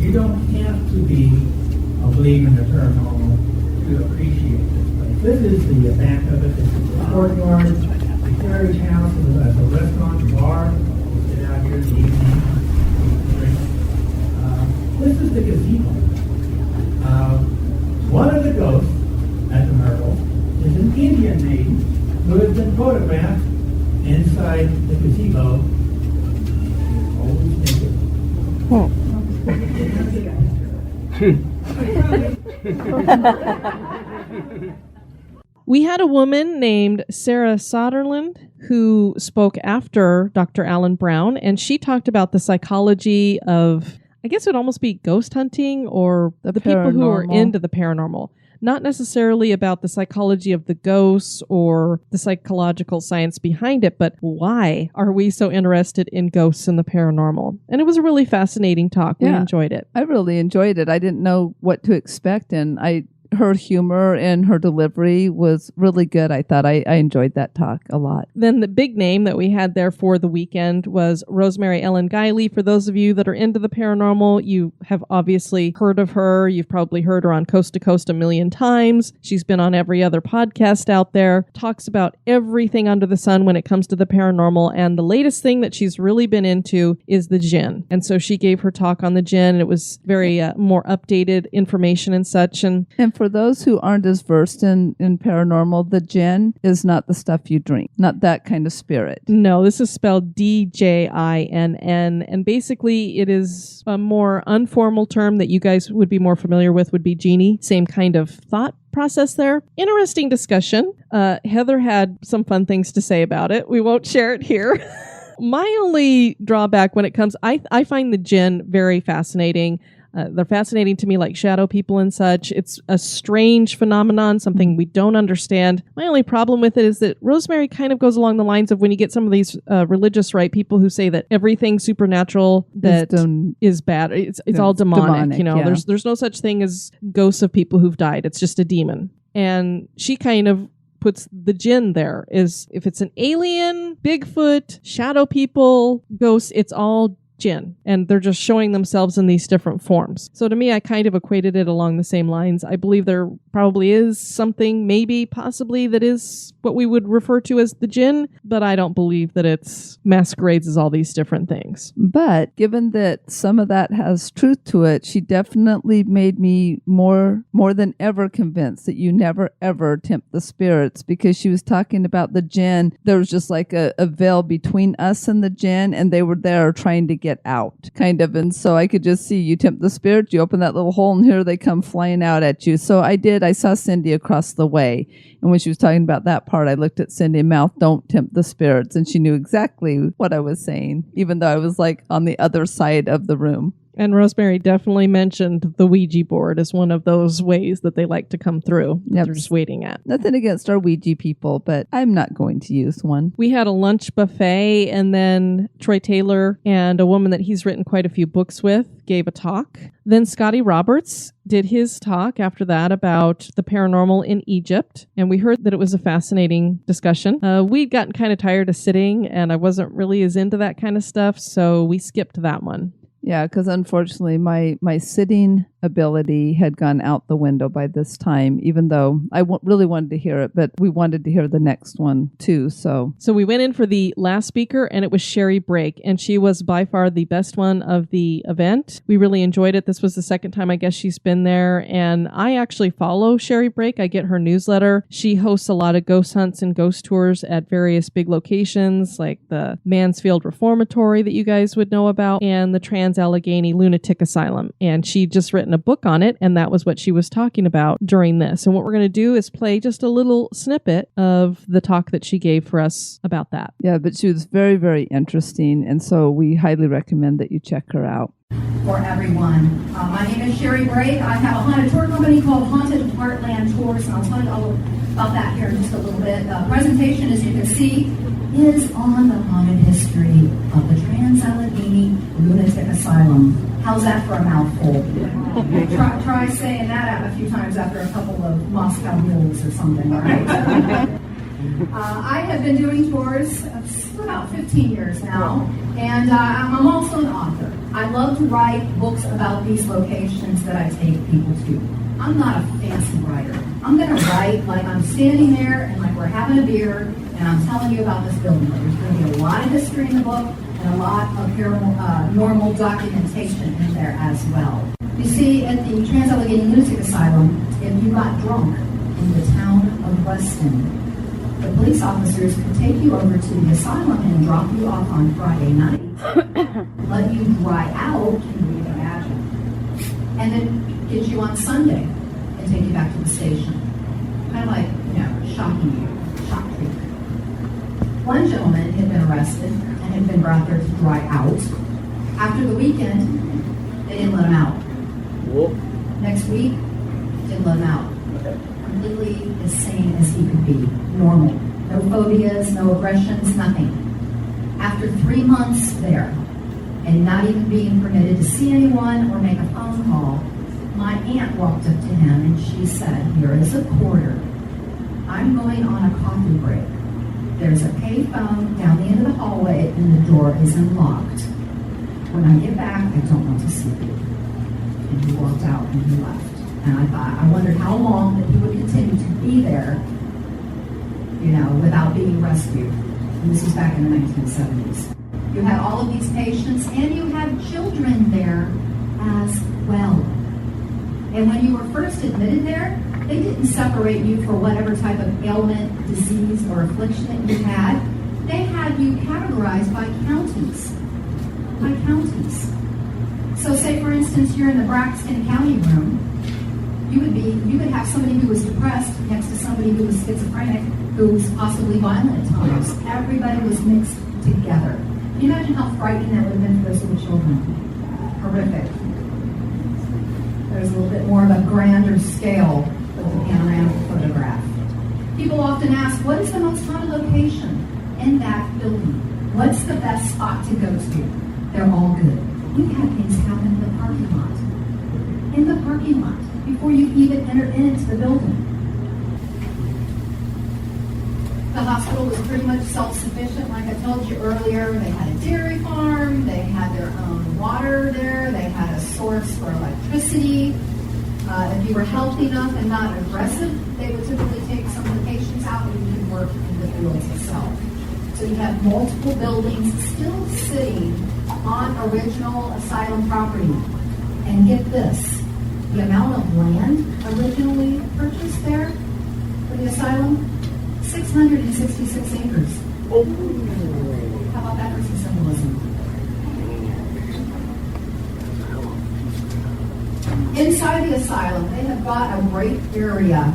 S4: you don't have to be a believer in the paranormal to appreciate this place. This is the back of it. This is the courtyard. The carriage house is a restaurant, a bar. We'll sit out here in the evening. This is the gazebo. One of the ghosts at the Myrtle is an Indian maiden who has been photographed inside the gazebo. She's always naked.
S1: We had a woman named Sarah Soderland who spoke after Dr. Alan Brown, and she talked about the psychology of, I guess it would almost be ghost hunting or the people who are
S2: paranormal.
S1: into the paranormal. Not necessarily about the psychology of the ghosts or the psychological science behind it, but why are we so interested in ghosts and the paranormal? And it was a really fascinating talk. We enjoyed it.
S2: I really enjoyed it. I didn't know what to expect, and her humor and her delivery was really good. I thought I enjoyed that talk a lot.
S1: Then the big name that we had there for the weekend was Rosemary Ellen Guiley. For those of you that are into the paranormal, you have obviously heard of her. You've probably heard her on Coast to Coast a million times. She's been on every other podcast out there, talks about everything under the sun when it comes to the paranormal. And the latest thing that she's really been into is the djinn. And so she gave her talk on the djinn, and it was very more updated information and such. And
S2: for those who aren't as versed in paranormal, the djinn is not the stuff you drink, not that kind of spirit.
S1: No, this is spelled D-J-I-N-N, and basically it is a more informal term that you guys would be more familiar with would be genie. Same kind of thought process there. Interesting discussion. Heather had some fun things to say about it. We won't share it here. My only drawback when it comes, I find the djinn very fascinating. They're fascinating to me like shadow people and such. It's a strange phenomenon, something we don't understand. My only problem with it is that Rosemary kind of goes along the lines of when you get some of these religious people who say that everything supernatural that is bad, it's all demonic. You know,
S2: yeah.
S1: There's no such thing as ghosts of people who've died. It's just a demon. And she kind of puts the djinn there. Is if it's an alien, Bigfoot, shadow people, ghosts, it's all djinn, and they're just showing themselves in these different forms. So to me, I kind of equated it along the same lines. I believe there probably is something, maybe, possibly, that is what we would refer to as the djinn, but I don't believe that it's masquerades as all these different things.
S2: But given that some of that has truth to it, she definitely made me more than ever convinced that you never ever tempt the spirits, because she was talking about the djinn. There was just like a veil between us and the djinn, and they were there trying to get out, kind of. And so I could just see you tempt the spirits, you open that little hole, and here they come flying out at you. So I saw Cindy across the way, and when she was talking about that part, I looked at Cindy, mouth, don't tempt the spirits, and she knew exactly what I was saying, even though I was like on the other side of the room.
S1: And Rosemary definitely mentioned the Ouija board as one of those ways that they like to come through.
S2: Yep.
S1: They're just waiting at.
S2: Nothing against our Ouija people, but I'm not going to use one.
S1: We had a lunch buffet, and then Troy Taylor and a woman that he's written quite a few books with gave a talk. Then Scotty Roberts did his talk after that about the paranormal in Egypt, and we heard that it was a fascinating discussion. We'd gotten kind of tired of sitting, and I wasn't really as into that kind of stuff, so we skipped that one.
S2: Yeah, because unfortunately my sitting ability had gone out the window by this time, even though I really wanted to hear it, but we wanted to hear the next one too. So
S1: we went in for the last speaker, and it was Sherri Brake, and she was by far the best one of the event. We really enjoyed it. This was the second time I guess she's been there, and I actually follow Sherri Brake. I get her newsletter. She hosts a lot of ghost hunts and ghost tours at various big locations like the Mansfield Reformatory that you guys would know about, and the Trans Allegheny Lunatic Asylum. And she'd just written a book on it, and that was what she was talking about during this. And what we're going to do is play just a little snippet of the talk that she gave for us about that.
S2: yeah, but she was very, very interesting, and so we highly recommend that you check her out.
S6: For everyone. My name is Sherri Brake. I have a haunted tour company called Haunted Heartland Tours, and I'll tell you all about that here in just a little bit. The presentation, as you can see, is on the haunted history of the Trans Allegheny Lunatic Asylum. How's that for a mouthful? Try saying that out a few times after a couple of Moscow mules or something, all right? I have been doing tours for about 15 years now, and I'm also an author. I love to write books about these locations that I take people to. I'm not a fancy writer. I'm going to write like I'm standing there and like we're having a beer, and I'm telling you about this building. There's going to be a lot of history in the book and a lot of paranormal documentation in there as well. You see, at the Trans Allegheny Lunatic Asylum, if you got drunk in the town of Weston, the police officers could take you over to the asylum and drop you off on Friday night, let you dry out, can you imagine, and then get you on Sunday and take you back to the station. Kind of like shocking you, shock treatment. One gentleman had been arrested and had been brought there to dry out. After the weekend, they didn't let him out. Next week, didn't let him out. Completely as sane as he could be, normal. No phobias, no aggressions, nothing. After 3 months there, and not even being permitted to see anyone or make a phone call, my aunt walked up to him and she said, "Here is a quarter. I'm going on a coffee break. There's a payphone down the end of the hallway and the door is unlocked. When I get back, I don't want to see you." And he walked out and he left. And I wondered how long that he would continue to be there, without being rescued. And this was back in the 1970s. You had all of these patients and you had children there as well. And when you were first admitted there, they didn't separate you for whatever type of ailment, disease, or affliction that you had. They had you categorized by counties. By counties. So say, for instance, you're in the Braxton County room. You would have somebody who was depressed next to somebody who was schizophrenic, who was possibly violent at times. Everybody was mixed together. Can you imagine how frightening that would have been for those little children? Horrific. There's a little bit more of a grander scale with the panoramic photograph. People often ask, what is the most haunted location in that building? What's the best spot to go to? They're all good. We've had things happen in the parking lot. In the parking lot, before you even enter into the building. The hospital was pretty much self-sufficient, like I told you earlier. They had a dairy farm, they had their own water there, they had a source for electricity. If you were healthy enough and not aggressive, they would typically take some of the patients out and you could work in the fields itself. So you have multiple buildings still sitting on original asylum property. And get this, the amount of land originally purchased there for the asylum, 666 acres. How about that for some symbolism? Inside the asylum, they have got a great area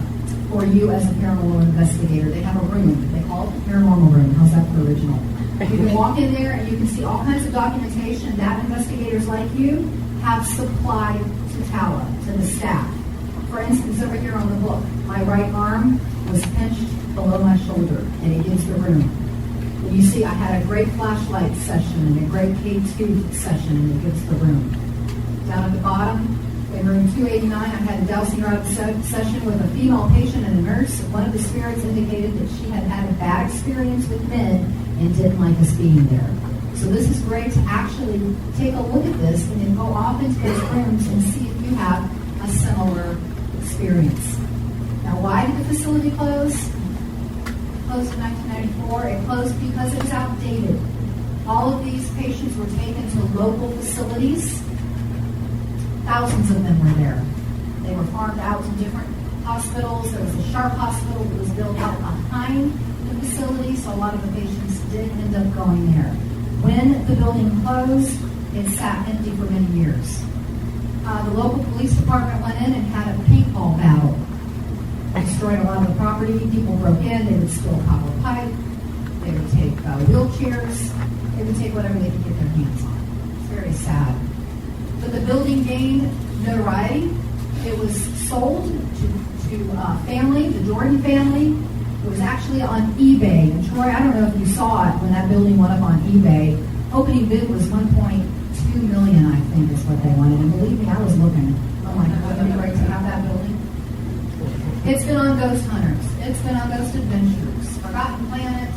S6: for you as a paranormal investigator. They have a room. They call it the paranormal room. How's that for original? You can walk in there and you can see all kinds of documentation that investigators like you have supplied to TALA, to the staff. For instance, over here on the book, my right arm was pinched below my shoulder, and it gives the room. And you see, I had a great flashlight session and a great K2 session, and it gives the room. Down at the bottom, in room 289, I had a dowsing rod session with a female patient and a nurse. One of the spirits indicated that she had had a bad experience with men and didn't like us being there. So this is great to actually take a look at this and then go off into those rooms and see if you have a similar experience. Now, why did the facility close? It closed in 1994. It closed because it was outdated. All of these patients were taken to local facilities. Thousands of them were there. They were farmed out to different hospitals. There was a Sharp hospital that was built out behind the facility, so a lot of the patients did end up going there. When the building closed, it sat empty for many years. The local police department went in and had a paintball battle. Destroyed a lot of the property. People broke in. They would steal copper pipe. They would take wheelchairs. They would take whatever they could get their hands on. It's very sad. But the building gained notoriety. It was sold to family, the Jordan family. It was actually on eBay. And Troy, I don't know if you saw it when that building went up on eBay. Opening bid was $1.2 million, I think, is what they wanted. And believe me, I was looking. I'm like, wouldn't it be great to have that building? It's been on Ghost Hunters. It's been on Ghost Adventures, Forgotten Planet,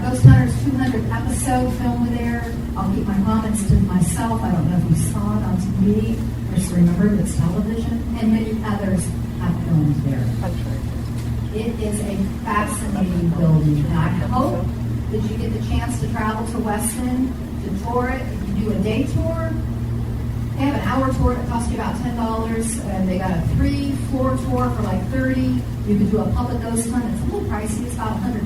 S6: Ghost Hunters 200th episode filmed there. I'll keep my comments to myself. I don't know if you saw it on TV. Just remember it's television. And many others have filmed there. It is a fascinating building. And I hope that you get the chance to travel to Weston to tour it. If you do a day tour, they have an hour tour that costs you about $10, and they got a 3-floor tour for like $30. You can do a public ghost hunt. It's a little pricey. It's about $100.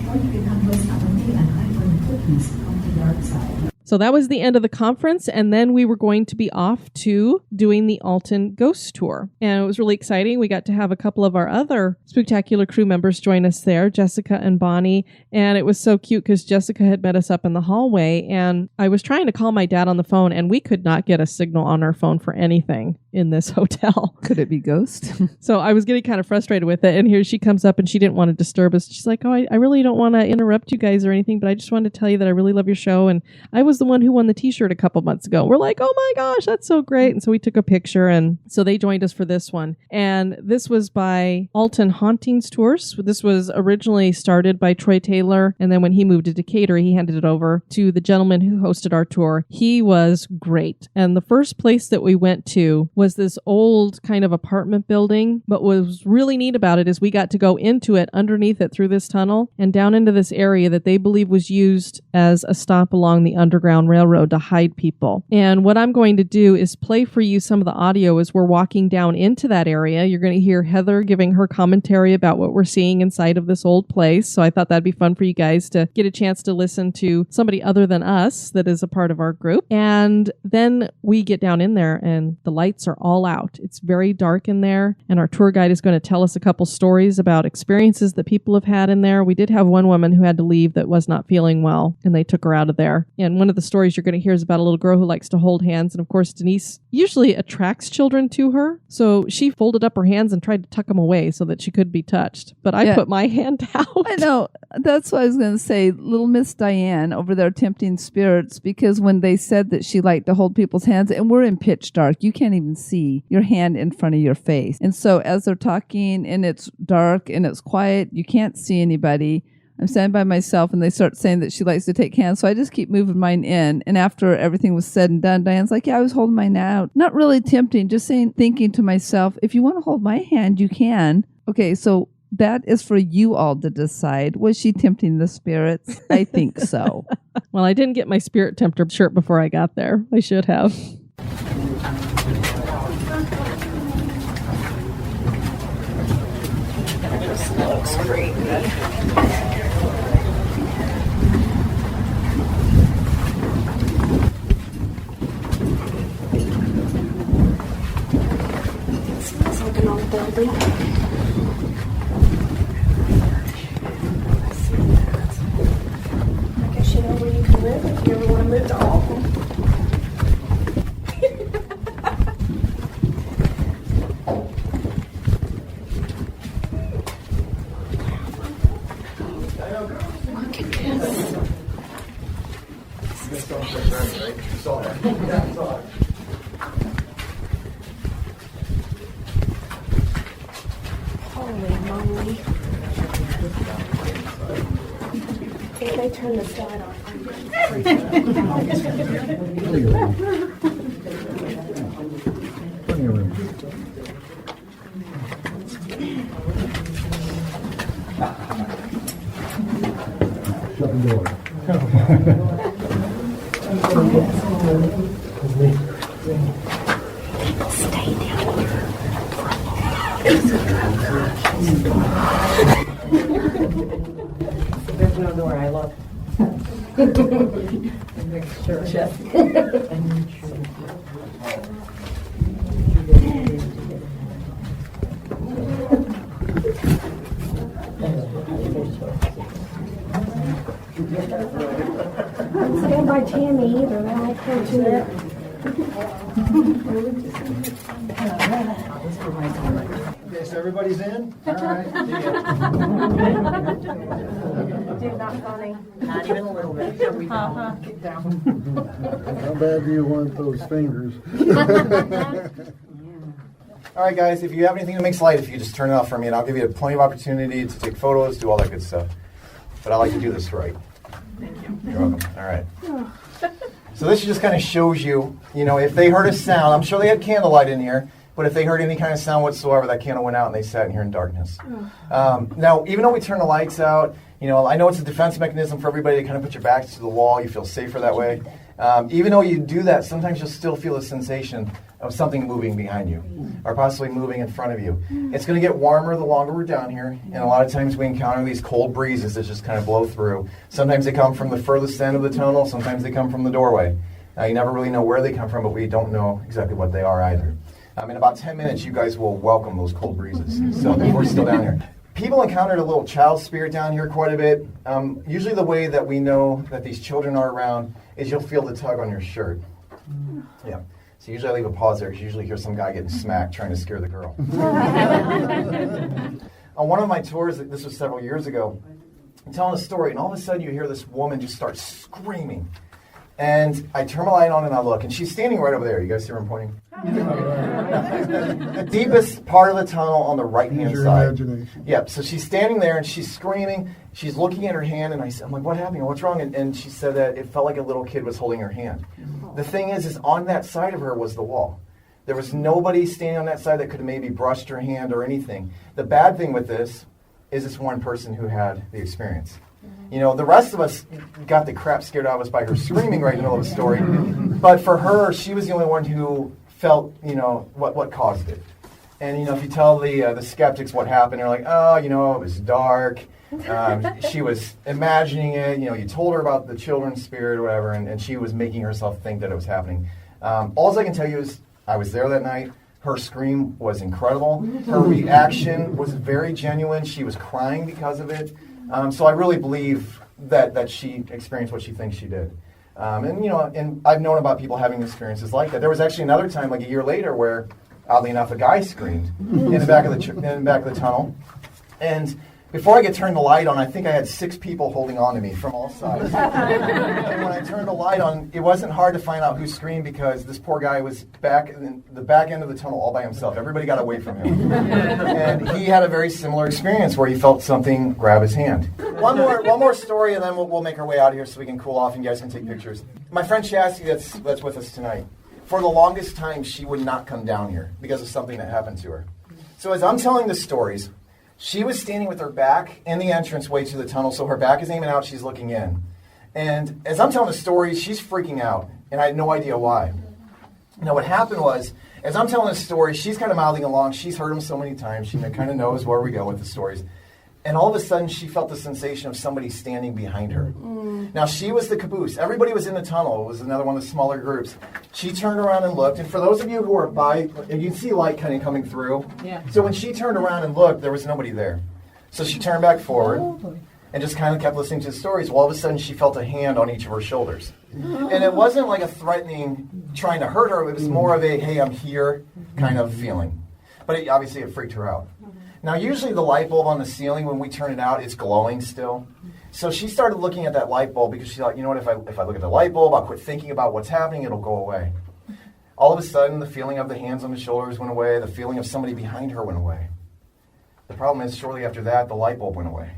S6: Or you can come ghost hunt with me, and I bring cookies to come to the dark side.
S1: So that was the end of the conference, and then we were going to be off to doing the Alton Ghost Tour. And it was really exciting. We got to have a couple of our other Spooktacular Crew members join us there, Jessica and Bonnie, and it was so cute because Jessica had met us up in the hallway, and I was trying to call my dad on the phone, and we could not get a signal on our phone for anything in this hotel.
S2: Could it be ghost?
S1: So I was getting kind of frustrated with it, and here she comes up, and she didn't want to disturb us. She's like, I really don't want to interrupt you guys or anything, but I just wanted to tell you that I really love your show, and I was the one who won the t-shirt a couple months ago. We're like, oh my gosh, that's so great. And so we took a picture, and so they joined us for this one. And this was by Alton Hauntings Tours. This was originally started by Troy Taylor, and then when he moved to Decatur, he handed it over to the gentleman who hosted our tour. He was great. And the first place that we went to was this old kind of apartment building, but what was really neat about it is we got to go into it, underneath it, through this tunnel, and down into this area that they believe was used as a stop along the Underground Railroad to hide people. And what I'm going to do is play for you some of the audio as we're walking down into that area. You're going to hear Heather giving her commentary about what we're seeing inside of this old place. So I thought that'd be fun for you guys to get a chance to listen to somebody other than us that is a part of our group. And then we get down in there and the lights are all out. It's very dark in there. And our tour guide is going to tell us a couple stories about experiences that people have had in there. We did have one woman who had to leave that was not feeling well, and they took her out of there. And one of the stories you're going to hear is about a little girl who likes to hold hands. And of course, Denise usually attracts children to her. So she folded up her hands and tried to tuck them away so that she could be touched. But I put my hand out.
S2: I know. That's what I was going to say. Little Miss Diane over there tempting spirits, because when they said that she liked to hold people's hands, and we're in pitch dark, you can't even see your hand in front of your face. And so as they're talking and it's dark and it's quiet, you can't see anybody. I'm standing by myself and they start saying that she likes to take hands. So I just keep moving mine in. And after everything was said and done, Diane's like, yeah, I was holding mine out. Not really tempting, just thinking to myself, if you want to hold my hand, you can. Okay, so that is for you all to decide. Was she tempting the spirits? I think so.
S1: Well, I didn't get my spirit tempter shirt before I got there. I should have.
S5: This looks creepy. Smells like an old building. I guess you know where you can live if you ever want to move to Alton. Look at this. Holy moly. If they turn this light on, I'm going to freak
S7: Shut the door.
S5: Stay down here.
S8: There's no door, I look. Sure.
S5: Don't stand by Tammie either. That might hurt you.
S7: Okay, so everybody's in? All right.
S5: Dude, not funny.
S8: Not even a little bit. Get down.
S7: How bad do you want those fingers?
S9: All right, guys, if you have anything that makes light, if you just turn it off for me, and I'll give you plenty of opportunity to take photos, do all that good stuff. But I like to do this right.
S8: Thank you.
S9: You're welcome. All right. So this just kind of shows you, if they heard a sound, I'm sure they had candlelight in here, But if they heard any kind of sound whatsoever, that candle went out and they sat in here in darkness. Now, even though we turn the lights out, I know it's a defense mechanism for everybody to kind of put your backs to the wall. You feel safer that way. Even though you do that, sometimes you'll still feel a sensation of something moving behind you or possibly moving in front of you. It's going to get warmer the longer we're down here, and a lot of times we encounter these cold breezes that just kind of blow through. Sometimes they come from the furthest end of the tunnel, sometimes they come from the doorway. You never really know where they come from, but we don't know exactly what they are either. In about 10 minutes, you guys will welcome those cold breezes. So we're still down here. People encountered a little child spirit down here quite a bit. Usually the way that we know that these children are around is you'll feel the tug on your shirt. Yeah. So usually I leave a pause there because you usually hear some guy getting smacked trying to scare the girl. On one of my tours, this was several years ago, I'm telling a story, and all of a sudden you hear this woman just start screaming. And I turn my light on and I look, and she's standing right over there. You guys see where I'm pointing? The deepest part of the tunnel on the right-hand side. Yep, so she's standing there and she's screaming. She's looking at her hand, and I'm like, what happened? What's wrong? And she said that it felt like a little kid was holding her hand. The thing is on that side of her was the wall. There was nobody standing on that side that could have maybe brushed her hand or anything. The bad thing with this is it's one person who had the experience. The rest of us got the crap scared out of us by her screaming right in the middle of the story. But for her, she was the only one who felt, what caused it. And, if you tell the skeptics what happened, they're like, it was dark. She was imagining it. You told her about the children's spirit or whatever, and she was making herself think that it was happening. All I can tell you is I was there that night. Her scream was incredible. Her reaction was very genuine. She was crying because of it. So I really believe that she experienced what she thinks she did. And I've known about people having experiences like that. There was actually another time, like a year later, where, oddly enough, a guy screamed in the back of the tunnel. And before I could turn the light on, I think I had 6 people holding on to me from all sides. And when I turned the light on, it wasn't hard to find out who screamed because this poor guy was back in the back end of the tunnel all by himself. Everybody got away from him. And he had a very similar experience where he felt something grab his hand. One more story, and then we'll make our way out of here so we can cool off and you guys can take pictures. My friend Chastity that's with us tonight, for the longest time, she would not come down here because of something that happened to her. So as I'm telling the stories, she was standing with her back in the entranceway to the tunnel, so her back is aiming out, she's looking in. And as I'm telling the story, she's freaking out, and I had no idea why. Now what happened was, as I'm telling the story, she's kind of mouthing along. She's heard them so many times, she kind of knows where we go with the stories. And all of a sudden, she felt the sensation of somebody standing behind her. Now, she was the caboose. Everybody was in the tunnel. It was another one of the smaller groups. She turned around and looked. And for those of you who are by, and you can see light kind of coming through. Yeah. So when she turned around and looked, there was nobody there. So she turned back forward and just kind of kept listening to the stories. Well, all of a sudden, she felt a hand on each of her shoulders. And it wasn't like a threatening, trying to hurt her. It was more of a, hey, I'm here kind of feeling. But obviously, it freaked her out. Now, usually the light bulb on the ceiling, when we turn it out, it's glowing still. So she started looking at that light bulb because she thought, if I look at the light bulb, I'll quit thinking about what's happening, it'll go away. All of a sudden, the feeling of the hands on the shoulders went away. The feeling of somebody behind her went away. The problem is, shortly after that, the light bulb went away.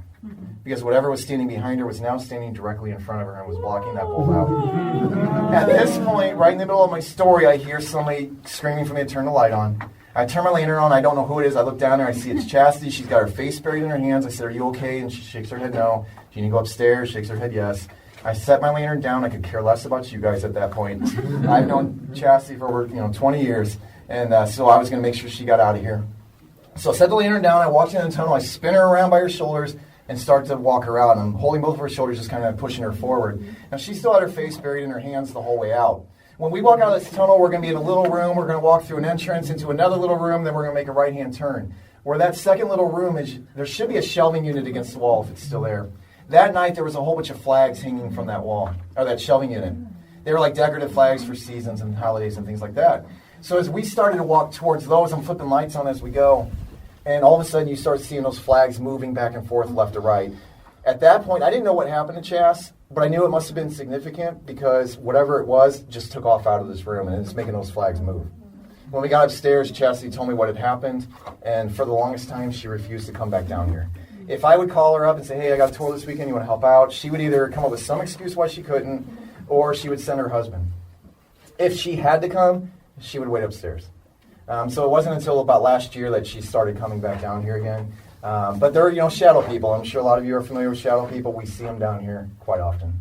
S9: Because whatever was standing behind her was now standing directly in front of her and was blocking that bulb out. At this point, right in the middle of my story, I hear somebody screaming for me to turn the light on. I turn my lantern on. I don't know who it is. I look down there. I see it's Chastity. She's got her face buried in her hands. I said, are you okay? And she shakes her head no. Do you need to go upstairs? Shakes her head yes. I set my lantern down. I could care less about you guys at that point. I've known Chastity for over 20 years. And so I was going to make sure she got out of here. So I set the lantern down. I walked in the tunnel. I spin her around by her shoulders and start to walk her out. And I'm holding both of her shoulders, just kind of pushing her forward. Now, she still had her face buried in her hands the whole way out. When we walk out of this tunnel, we're going to be in a little room. We're going to walk through an entrance into another little room. Then we're going to make a right-hand turn. Where that second little room is, there should be a shelving unit against the wall if it's still there. That night, there was a whole bunch of flags hanging from that wall, or that shelving unit. They were like decorative flags for seasons and holidays and things like that. So as we started to walk towards those, I'm flipping lights on as we go. And all of a sudden, you start seeing those flags moving back and forth, left to right. At that point, I didn't know what happened to Chas, but I knew it must have been significant because whatever it was just took off out of this room, and it's making those flags move. When we got upstairs, Chastity told me what had happened, and for the longest time, she refused to come back down here. If I would call her up and say, hey, I got a tour this weekend, you want to help out? She would either come up with some excuse why she couldn't, or she would send her husband. If she had to come, she would wait upstairs. So it wasn't until about last year that she started coming back down here again. But they're, shadow people. I'm sure a lot of you are familiar with shadow people. We see them down here quite often.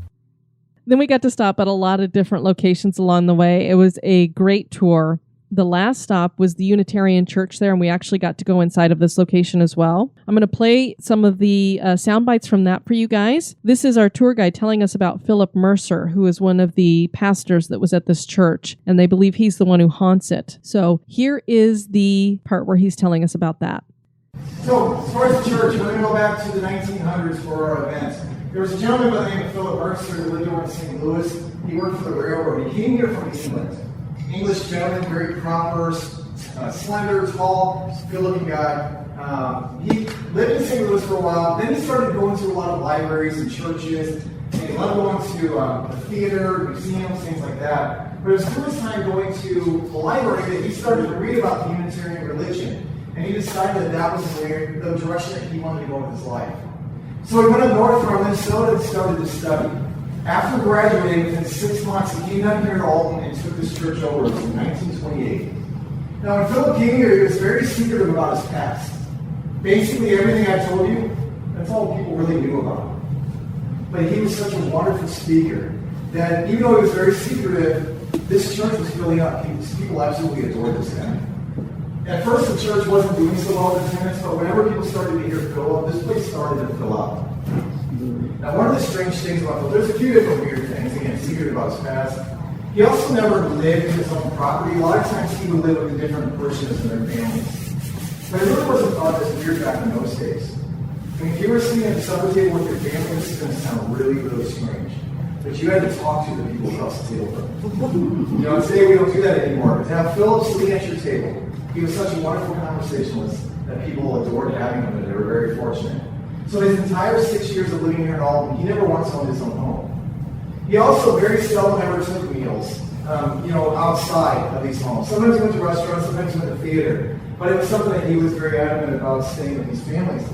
S1: Then we got to stop at a lot of different locations along the way. It was a great tour. The last stop was the Unitarian Church there, and we actually got to go inside of this location as well. I'm going to play some of the sound bites from that for you guys. This is our tour guide telling us about Philip Mercer, who is one of the pastors that was at this church, and they believe he's the one who haunts it. So here is the part where he's telling us about that.
S9: So, as far as the church, we're going to go back to the 1900s for our event. There was a gentleman by the name of Philip Mercer who lived over in St. Louis. He worked for the railroad. He came here from England. English gentleman, very proper, slender, tall, good-looking guy. He lived in St. Louis for a while. Then he started going to a lot of libraries and churches. And he loved going to the theater, museums, things like that. But it was through his time going to the library that he started to read about the Unitarian religion. And he decided that was the direction that he wanted to go with his life. So he went up north from Minnesota and started to study. After graduating, within 6 months, he came down here to Alton and took this church over in 1928. Now, when Philip came here, he was very secretive about his past. Basically, everything I told you, that's all people really knew about him. But he was such a wonderful speaker that even though he was very secretive, this church was filling up. People absolutely adored this guy. At first, the church wasn't doing so well with attendance, but whenever people started to hear Philip, this place started to fill up. Now, one of the strange things about Philip, there's a few different weird things. Again, secret about his past. He also never lived in his own property. A lot of times he would live with the different persons and their families. But it really wasn't thought as weird back in those days. I mean, if you were sitting at the supper table with your family, this is going to sound really, really strange. But you had to talk to the people across the table. Today we don't do that anymore. But to have Philip sitting at your table, he was such a wonderful conversationalist that people adored having him, and they were very fortunate. So his entire 6 years of living here in Alton, he never once owned his own home. He also very seldom ever took meals, outside of these homes. Sometimes he went to restaurants, sometimes he went to theater, but it was something that he was very adamant about staying with his families.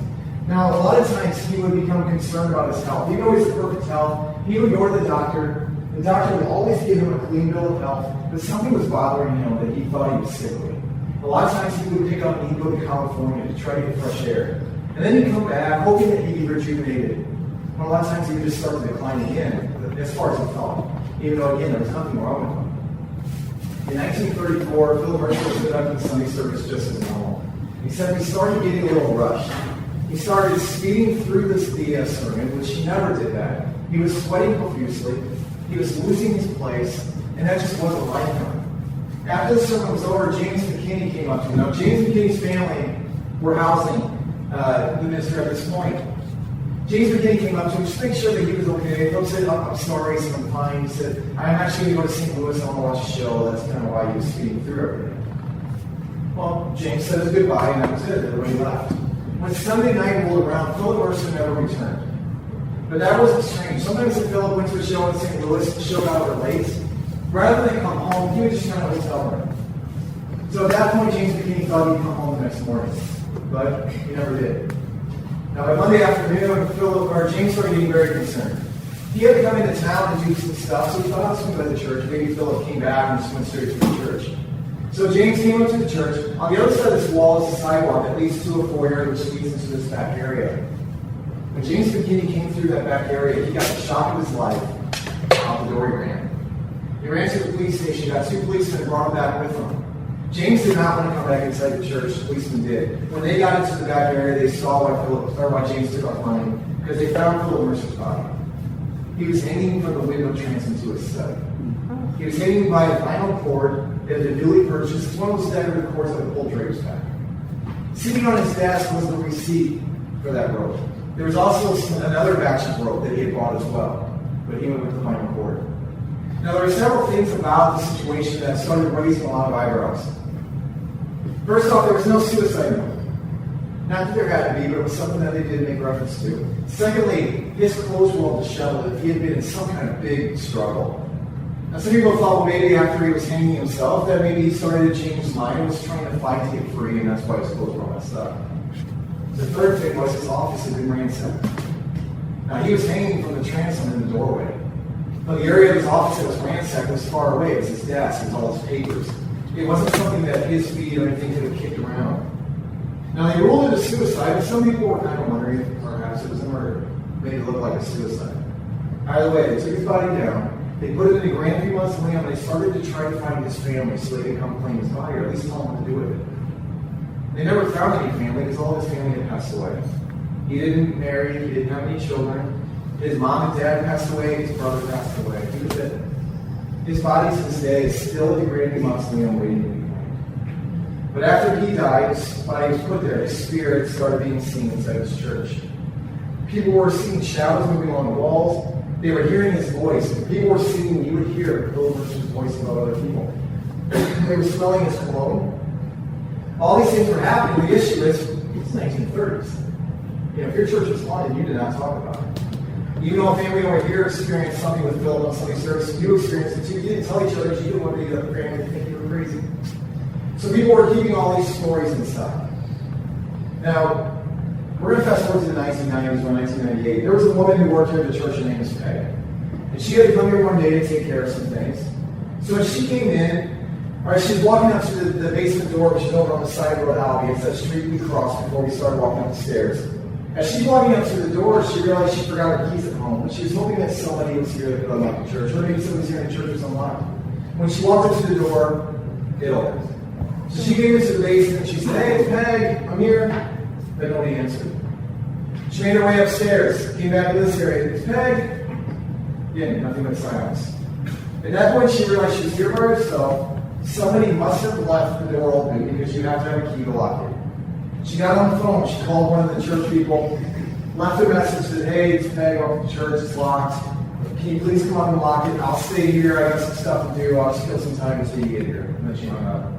S9: Now, a lot of times he would become concerned about his health. Even though he was in perfect health, he would go to the doctor. The doctor would always give him a clean bill of health, but something was bothering him that he thought he was sick with. A lot of times he would pick up and he'd go to California to try to get fresh air. And then he'd come back, hoping that he'd be rejuvenated. But a lot of times he would just start to decline again, as far as he thought. Even though, again, there was nothing wrong with him. In 1934, Philip Mercer was conducting Sunday service just as normal. He said he started getting a little rushed. He started speeding through the sermon, which he never did that. He was sweating profusely. He was losing his place, and that just wasn't like him. After the sermon was over, James McKinney came up to him. Now, James McKinney's family were housing the minister at this point. James McKinney came up to him just to make sure that he was okay. Philip said, I'm sorry, he said, I'm fine. He said, I'm actually going to go to St. Louis. I want to watch a show. That's kind of why he was speeding through everything. Well, James said his goodbye, and that was it. Everybody left. When Sunday night rolled around, Philip Mercer never returned. But that wasn't strange. Sometimes if Philip went to a show in St. Louis, the show got over late, rather than come home, he would just turn a hotel room. So at that point, James McKinney thought he'd come home the next morning. But he never did. Now, by Monday afternoon, James started getting very concerned. He had to come into town and do some stuff, so he thought I was going to go to the church. Maybe Philip came back and just went straight to the church. So James came up to the church. On the other side of this wall is a sidewalk that leads to a foyer which leads into this back area. When James McKinney came through that back area, he got the shock of his life. Out the door he ran. He ran to the police station, got 2 policemen and brought him back with him. James did not want to come back inside the church. The policemen did. When they got into the back area, they saw why James took off running, because they found Philip Mercer's body. He was hanging from the window transom to his study. He was hanging by a vinyl cord that had been newly purchased. It's one of those decorative cords that would pull drapes back. Sitting on his desk was the receipt for that rope. There was also another batch of rope that he had bought as well, but he went with the vinyl cord. Now, there are several things about the situation that started raising a lot of eyebrows. First off, there was no suicide note. Not that there had to be, but it was something that they did make reference to. Secondly, his clothes were all disheveled. If he had been in some kind of big struggle. Now, some people thought, well, maybe after he was hanging himself, that maybe he started to change his mind and was trying to fight to get free, and that's why his clothes were all messed up. The third thing was his office had been ransacked. Now, he was hanging from the transom in the doorway. But the area of his office that was ransacked was far away. It was his desk, it was all his papers. It wasn't something that his feet or anything could have kicked around. Now, they ruled it a suicide, but some people were kind of wondering if perhaps it was a murder. Made it look like a suicide. Either way, they took his body down, they put it in the Grandview Mausoleum, and they started to try to find his family so they could come claim his body, or at least tell him what to do with it. They never found any family because all of his family had passed away. He didn't marry, he didn't have any children. His mom and dad passed away, his brother passed away. He was dead. His body to this day is still at the Grandview Mausoleum waiting to be claimed. But after he died, his body was put there. His spirit started being seen inside his church. People were seeing shadows moving along the walls. They were hearing his voice. If people were singing, you would hear Bill Mercer's voice about other people. They were smelling his cologne. All these things were happening. The issue is, it's 1930s. If your church is haunted, you did not talk about it. Even though a family over here experienced something with Philip on Sunday service, you experienced it too. You didn't tell each other because you didn't want the family to think you were crazy. So people were keeping all these stories inside. Now, we're going to fast forward to the 1990s or 1998. There was a woman who worked here at the church, her name was Peg. And she had to come here one day to take care of some things. So when she came in, she was walking up to the basement door, which is over on the side of the alley. It's that street we crossed before we started walking up the stairs. As she's walking up to the door, she realized she forgot her keys at home. She was hoping that somebody was here that could unlock the church, or maybe somebody was here and the church was unlocked. When she walked up to the door, it opened. So she came into the basement, she said, "Hey, Peg, I'm here." But nobody answered. She made her way upstairs, came back to this area. "It's Peg." Again, nothing but silence. At that point, she realized she was here by herself. Somebody must have left the door open because you have to have a key to lock it. She got on the phone. She called one of the church people, left a message, said, "Hey, it's Peg off the church. It's locked. Can you please come up and lock it? I'll stay here. I got some stuff to do. I'll just kill some time until you get here." And then she hung up.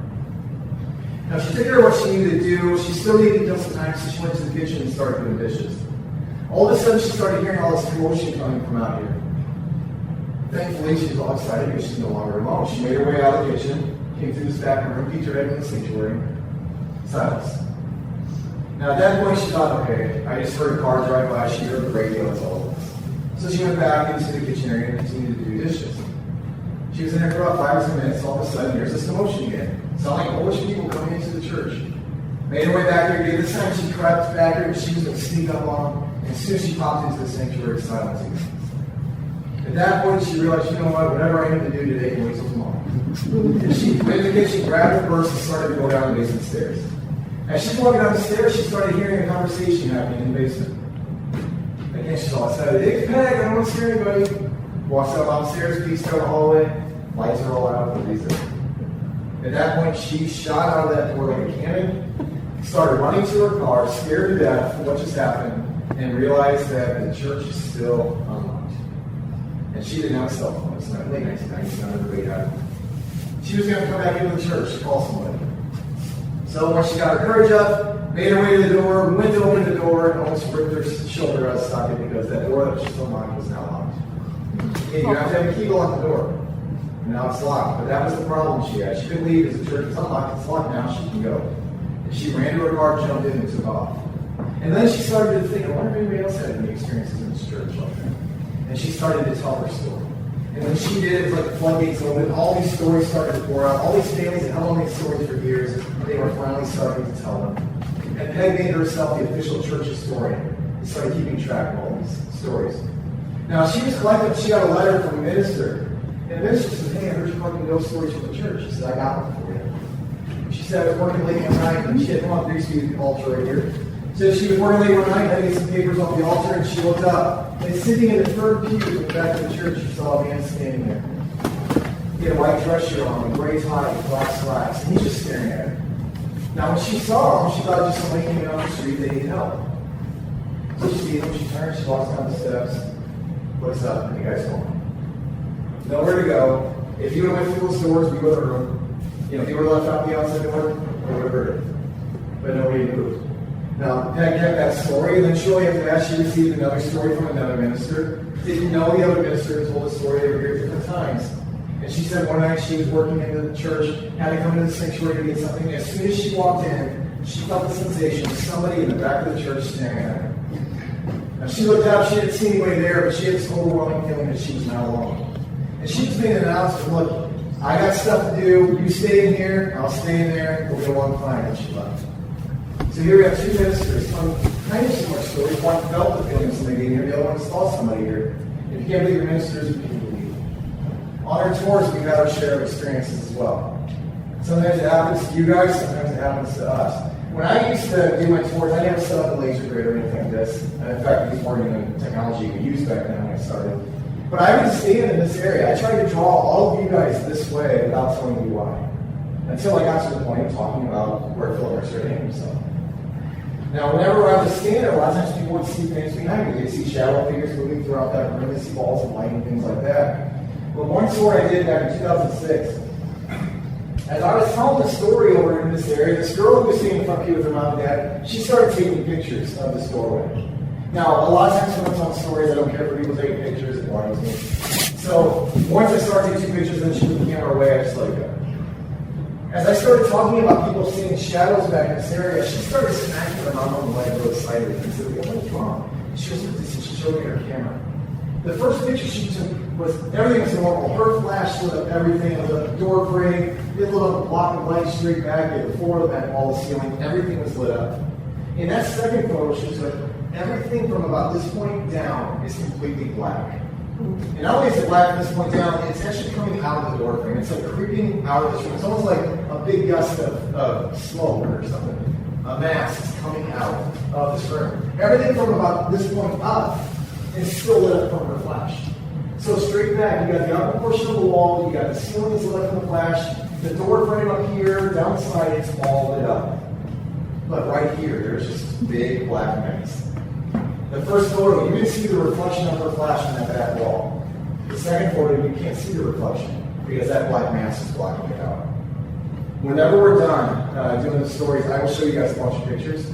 S9: Now, she figured out what she needed to do. She still needed to kill some time, so she went to the kitchen and started doing dishes. All of a sudden, she started hearing all this commotion coming from out here. Thankfully, she was all excited because she's no longer alone. She made her way out of the kitchen, came through this back room, peeked her head in the sanctuary. Silence. Now, at that point, she thought, okay, I just heard a car drive by, she heard the radio, that's all it was. So she went back into the kitchen area and continued to do dishes. She was in there for about 5 or 10 minutes, all of a sudden, there's this commotion again. It sounded like a whole bunch of people coming into the church. Made her way back there again. This time she crept back there, but she was going to sneak up on them. And as soon as she popped into the sanctuary, silence again. At that point, she realized, you know what, whatever I need to do today can wait till tomorrow. And she went in the kitchen, grabbed her purse, and started to go down the basement stairs. As she's walking down the stairs, she started hearing a conversation happening in the basement. Again, she's all excited. "Hey, Peg, I don't want to scare anybody." Walks up downstairs, peeks down the hallway, lights are all out for a reason. At that point, she shot out of that door like a cannon, started running to her car, scared to death for what just happened, and realized that the church is still unlocked. And she didn't have a cell phone. It's not late 1990s, not everybody had it. She was going to come back into the church to call somebody. So once she got her courage up, made her way to the door, went to open the door, and almost ripped her shoulder out of socket because that door that was just unlocked was now locked. And you have to have a key to lock the door. And now it's locked. But that was the problem she had. She couldn't leave because the church was unlocked. It's locked now, she can go. And she ran to her car, jumped in, and took off. And then she started to think, I wonder if anybody else had any experiences in this church like that. And she started to tell her story. And when she did, it was like the floodgates opened. All these stories started to pour out. All these families had held on these stories for years. They were finally starting to tell them. And Peg made herself the official church historian and started keeping track of all these stories. Now, she was collecting, she got a letter from a minister. And the minister said, "Hey, I heard you collecting ghost stories from the church." She said, "I got one for you." She said, "I was working late one night," and she had come up to the altar right here. So she was working late one night, had to get some papers off the altar, and she looked up. And sitting in the third pew in the back of the church, she saw a man standing there. He had a white dress shirt on, a gray tie, black slacks, and he's just staring at her. Now, when she saw him, she thought just somebody came out on the street, they needed help. So she sees him, she turns, she walks down the steps, looks up, and the guy's gone. Nowhere to go. If he would have went through those doors, we would have heard him. If he would have left out the outside door, we would have heard it. But nobody moved. Now, Peg kept that story, and then shortly after that, she received another story from another minister. Didn't know the other minister and told the story. They were here different times. And she said one night she was working in the church, had to come to the sanctuary to get something. As soon as she walked in, she felt the sensation of somebody in the back of the church staring at her. Now, she looked up, she didn't see anybody there, but she had this overwhelming feeling that she was not alone. And she was being announced, "Look, I I got stuff to do. You stay in here. I'll stay in there. We'll get along fine. And she left. So here we have two ministers. Kind of similar stories. One felt the feeling of somebody being here. The other one saw somebody here. If you can't believe your ministers, you can believe. On our tours, we've had our share of experiences as well. Sometimes it happens to you guys. Sometimes it happens to us. When I used to do my tours, I never set up a laser grid or anything like this. And in fact, we weren't even technology we used back then when I started. But I would stand in this area. I tried to draw all of you guys this way without telling you why. Until I got to the point of talking about where Philip started hanging himself. Now, whenever I was standing there, a lot of times people would see things behind me. They'd see shadow figures moving throughout that room. They'd see balls of light and things like that. But one tour I did back in 2006, as I was telling the story over in this area, this girl who was sitting in front pew with her mom and dad, she started taking pictures of this doorway. Now, a lot of times when I'm telling stories, I don't care for people taking pictures. It bothers me. So, once I started taking pictures and she moved the camera away, I just let it go. As I started talking about people seeing shadows back in this area, she started smacking her mom on the leg really slightly and said, "What's wrong?" She goes, she showed me her camera. The first picture she took was everything was normal. Her flash lit up everything. It lit up the door frame. It lit up a block of light straight back. It the floor, the back wall, the ceiling. Everything was lit up. In that second photo, she took, everything from about this point down is completely black. And not only is it black from this point down, it's actually coming out of the door frame. It's like creeping out of this room. It's almost like a big gust of smoke or something. A mass is coming out of this room. Everything from about this point up is still lit up from her flash. So straight back, you got the upper portion of the wall, you got the ceiling that's lit up from the flash, the door frame up here, down the side, it's all lit up. But right here, there's just big black mass. The first photo, you can see the reflection of her flash on that back wall. The second photo, you can't see the reflection because that black mass is blocking it out. Whenever we're done doing the stories, I will show you guys a bunch of pictures.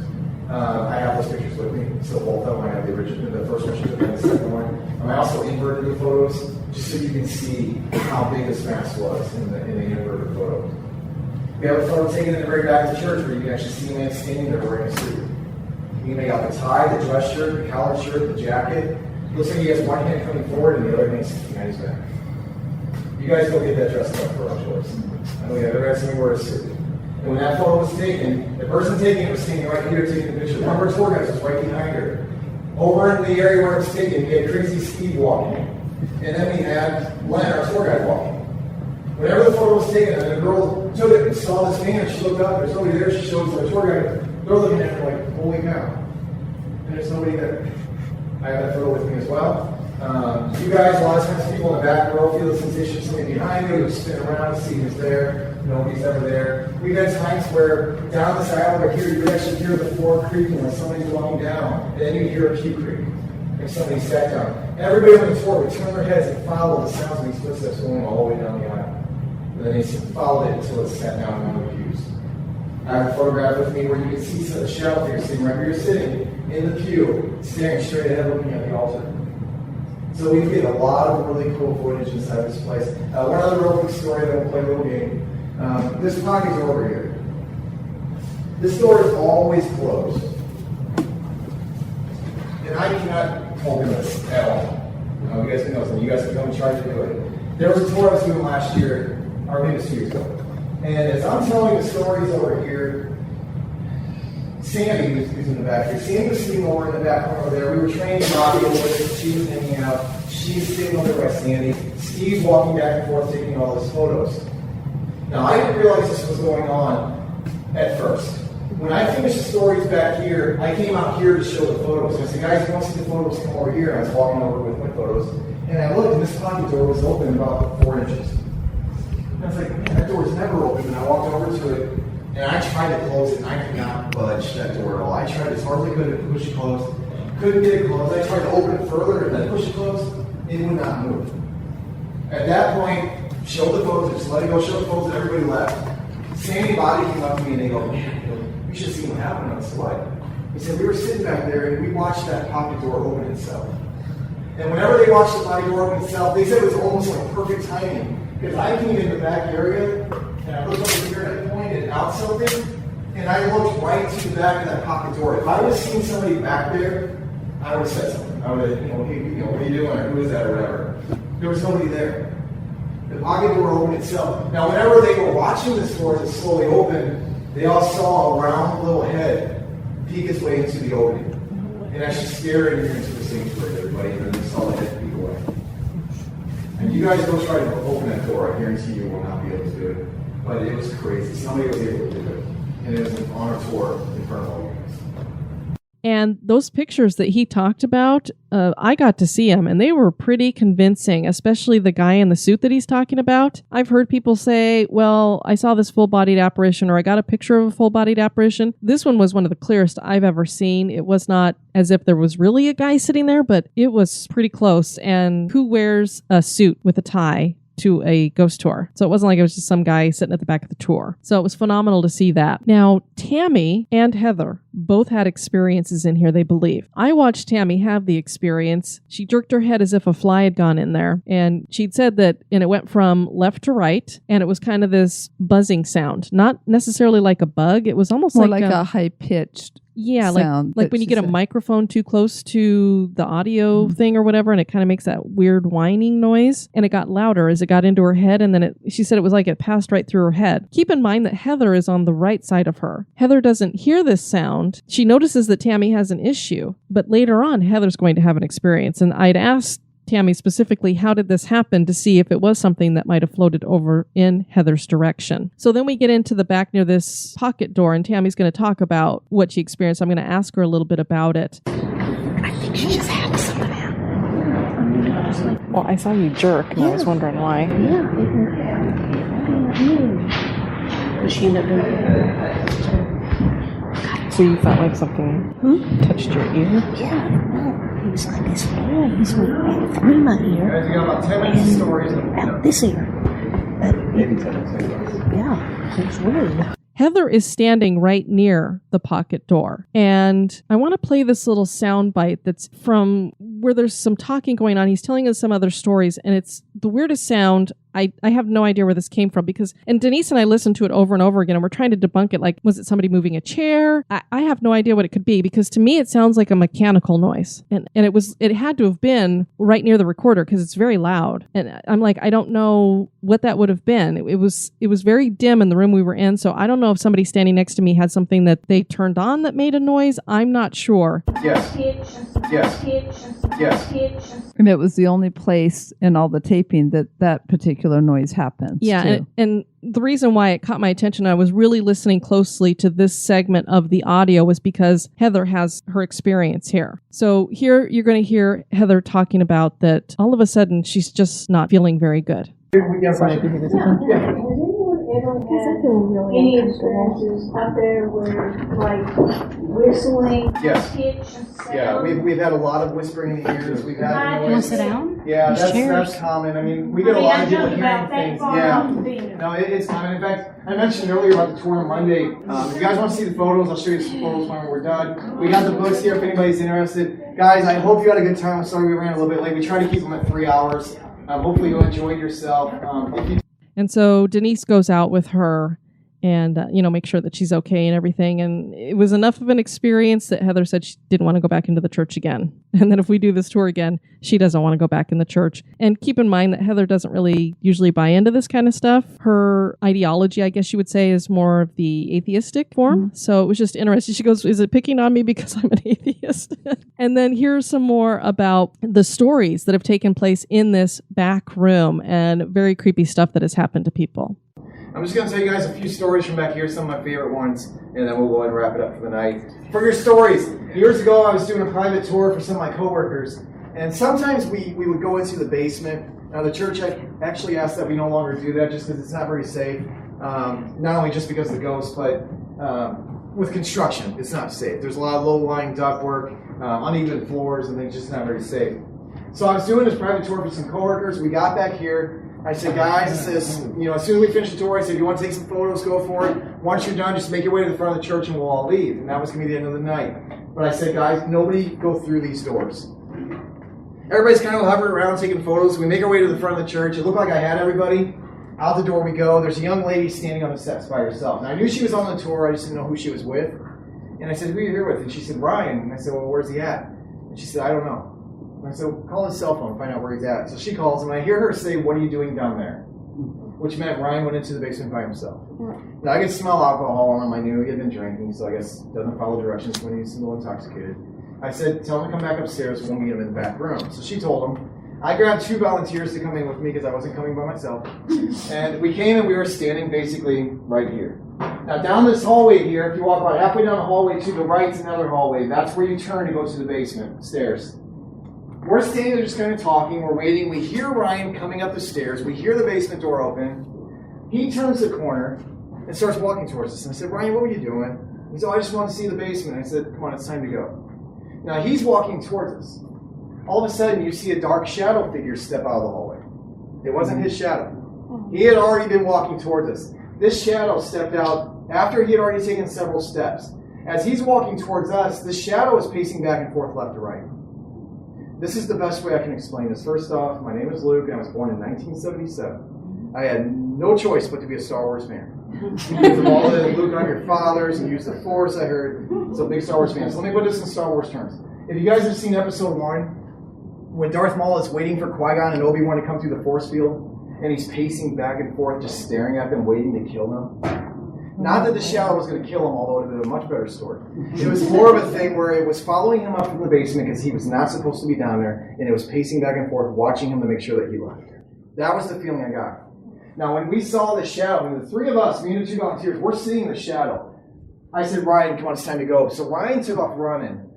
S9: I have those pictures with me, so both of them. I have the original, the first one she took and the second one. I also inverted the photos just so you can see how big this mass was in the inverted photo. We have a photo taken in the very back of the church where you can actually see a man standing there wearing a suit. You may have the tie, the dress shirt, the collared shirt, the jacket. It looks like he has one hand coming forward and the other hand sticking behind his back. You guys go get that dressed up for our choice. I know you have every time wear a suit. And when that photo was taken, the person taking it was standing right here taking the picture. One of our tour guides was right behind her. Over in the area where it was taken, we had Crazy Steve walking. And then we had Len, our tour guide, walking. Whenever the photo was taken, and the girl took it and saw this man, and she looked up, there's nobody there, she shows our tour guide. They're looking at her like, holy cow. And there's nobody there. I have that photo with me as well. You guys, a lot of times people in the back row feel the sensation of somebody behind you, who's spin around to see who's there. Nobody's ever there. We've had times where down this aisle right here, you actually hear the floor creaking when somebody's walking down, and then you hear a pew creak if somebody sat down. Everybody on the tour would turn their heads and follow the sounds of these footsteps going all the way down the aisle. And then they followed it until it sat down on the pews. I have a photograph with me where you can see a shadow figure sitting right where you're sitting in the pew, staring straight ahead, looking at the altar. So we get a lot of really cool footage inside this place. One other real quick story, then we'll play a little game. This pocket door over here. This door is always closed. And I cannot open this at all. You guys can know something. You guys can come and try to do it. There was a tour I was doing last year, or maybe 2 years ago. And as I'm telling the stories over here, Sandy, who's in the back here, Sandy was sitting over in the back corner over there. We were training Robbie over there. She was hanging out. She's sitting over there by Sandy. Steve's walking back and forth taking all his photos. Now, I didn't realize this was going on at first. When I finished the stories back here, I came out here to show the photos. I said, guys, you want to see the photos? Come over here. I was walking over with my photos. And I looked, and this pocket door was open about 4 inches. And I was like, man, that door's never open. And I walked over to it, and I tried to close it, and I could not budge that door at all. I tried as hard as I could to push it closed. Couldn't get it closed. I tried to open it further and then push it closed. It would not move. At that point, show the photos, just let it go, show the photos, and everybody left. Sandy Body came up to me and they go, man, you should have seen what happened on this slide. He said, we were sitting back there and we watched that pocket door open itself. And whenever they watched the pocket door open itself, they said it was almost like perfect timing. Because I came in the back area and I looked over here and I pointed out something and I looked right to the back of that pocket door. If I would have seen somebody back there, I would have said something. I would have, hey, what are you doing? Or who is that or whatever. There was nobody there. The pocket door opened itself. Now, whenever they were watching this door as it slowly opened, they all saw a round little head peek its way into the opening. And actually staring into the sanctuary, everybody, and then they saw the head peek away. And you guys go try to open that door. I guarantee you will not be able to do it. But it was crazy. Somebody was able to do it. And it was an honor tour in front of all you guys.
S1: And those pictures that he talked about, I got to see them, and they were pretty convincing, especially the guy in the suit that he's talking about. I've heard people say, well, I saw this full-bodied apparition, or I got a picture of a full-bodied apparition. This one was one of the clearest I've ever seen. It was not as if there was really a guy sitting there, but it was pretty close. And who wears a suit with a tie to a ghost tour? So it wasn't like it was just some guy sitting at the back of the tour. So it was phenomenal to see that. Now, Tammie and Heather both had experiences in here, they believe. I watched Tammie have the experience. She jerked her head as if a fly had gone in there. And she'd said that, and it went from left to right, and it was kind of this buzzing sound. Not necessarily like a bug. It was almost
S2: More
S1: like
S2: a high-pitched
S1: sound. Like when you get a microphone too close to the audio thing or whatever, and it kind of makes that weird whining noise. And it got louder as it got into her head, and then she said it was like it passed right through her head. Keep in mind that Heather is on the right side of her. Heather doesn't hear this sound. She notices that Tammie has an issue, but later on, Heather's going to have an experience. And I'd asked Tammie specifically, how did this happen, to see if it was something that might have floated over in Heather's direction. So then we get into the back near this pocket door, and Tammie's going to talk about what she experienced. I'm going to ask her a little bit about it.
S5: I think she just had something happen.
S8: Well, I saw you jerk, and I was wondering why.
S5: Yeah. Does she end up doing it?
S8: So you felt like something touched your ear?
S5: Yeah, no. He was like this noise went through my ear.
S9: Guys, you got about 10 minutes of stories.
S5: Out this ear.
S9: Maybe 10 minutes.
S5: Yeah, it was weird.
S1: Heather is standing right near the pocket door. And I want to play this little sound bite that's from where there's some talking going on. He's telling us some other stories, and it's the weirdest sound. I have no idea where this came from and Denise and I listened to it over and over again, and we're trying to debunk it. Like, was it somebody moving a chair? I have no idea what it could be, because to me it sounds like a mechanical noise. And it had to have been right near the recorder, because it's very loud. And I'm like, I don't know what that would have been. It was very dim in the room we were in, so I don't know if somebody standing next to me had something that they turned on that made a noise. I'm not sure.
S9: Yes. Yes. Yes.
S2: And it was the only place in all the taping that particular noise happens.
S1: Yeah, and the reason why it caught my attention, I was really listening closely to this segment of the audio, was because Heather has her experience here. So here you're going to hear Heather talking about that all of a sudden she's just not feeling very good.
S10: Any experiences out there where, like, whistling?
S9: Yes. Yeah, we've had a lot of whispering in the ears. We've had
S5: You want to sit down?
S9: Yeah, that's common. I mean, we get a lot of people hearing things. Yeah. No, it's common. In fact, I mentioned earlier about the tour on Monday. If you guys want to see the photos, I'll show you some photos when we're done. We got the books here if anybody's interested. Guys, I hope you had a good time. I'm sorry we ran a little bit late. We try to keep them at 3 hours. Hopefully you enjoyed yourself.
S1: And so Denise goes out with her and, make sure that she's okay and everything. And it was enough of an experience that Heather said she didn't want to go back into the church again. And then if we do this tour again, she doesn't want to go back in the church. And keep in mind that Heather doesn't really usually buy into this kind of stuff. Her ideology, I guess you would say, is more of the atheistic form. Mm-hmm. So it was just interesting. She goes, is it picking on me because I'm an atheist? And then here's some more about the stories that have taken place in this back room and very creepy stuff that has happened to people.
S9: I'm just going to tell you guys a few stories from back here, some of my favorite ones, and then we'll go ahead and wrap it up for the night. For your stories, years ago I was doing a private tour for some of my coworkers, and sometimes we would go into the basement. Now the church actually asked that we no longer do that just because it's not very safe, not only just because of the ghosts, but with construction, it's not safe. There's a lot of low-lying ductwork, uneven floors, and it's just not very safe. So I was doing this private tour for some coworkers. We got back here. I said, guys, as soon as we finish the tour, I said, if you want to take some photos, go for it. Once you're done, just make your way to the front of the church and we'll all leave. And that was going to be the end of the night. But I said, guys, nobody go through these doors. Everybody's kind of hovering around taking photos. We make our way to the front of the church. It looked like I had everybody. Out the door we go. There's a young lady standing on the steps by herself. Now, I knew she was on the tour. I just didn't know who she was with. And I said, who are you here with? And she said, Ryan. And I said, well, where's he at? And she said, I don't know. And I said, well, call his cell phone, find out where he's at. So she calls him, and I hear her say, what are you doing down there? which meant Ryan went into the basement by himself. Now, I could smell alcohol on him. I knew he had been drinking, so I guess doesn't follow directions when he's a little intoxicated. I said, tell him to come back upstairs. We'll meet him in the back room. So she told him. I grabbed 2 volunteers to come in with me because I wasn't coming by myself. And we came and we were standing basically right here. Now, down this hallway here, if you walk about halfway down the hallway to the right is another hallway. That's where you turn to go to the basement stairs. We're standing there just kind of talking. We're waiting. We hear Ryan coming up the stairs. We hear the basement door open. He turns the corner and starts walking towards us. And I said, Ryan, what were you doing? He said, I just want to see the basement. I said, come on, it's time to go. Now, he's walking towards us. All of a sudden, you see a dark shadow figure step out of the hallway. It wasn't his shadow. He had already been walking towards us. This shadow stepped out after he had already taken several steps. As he's walking towards us, the shadow is pacing back and forth left to right. This is the best way I can explain this. First off, my name is Luke, and I was born in 1977. I had no choice but to be a Star Wars fan. Because of all the Luke, I'm your fathers, and use the Force, I heard. So big Star Wars fans. So let me put this in Star Wars terms. If you guys have seen episode 1, when Darth Maul is waiting for Qui-Gon and Obi-Wan to come through the force field, and he's pacing back and forth, just staring at them, waiting to kill them. Not that the shadow was going to kill him, although it would have been a much better story. It was more of a thing where it was following him up from the basement because he was not supposed to be down there, and it was pacing back and forth, watching him to make sure that he left. That was the feeling I got. Now, when we saw the shadow, when the 3 of us, me and the 2 volunteers, we're seeing the shadow. I said, Ryan, come on, it's time to go. So Ryan took off running.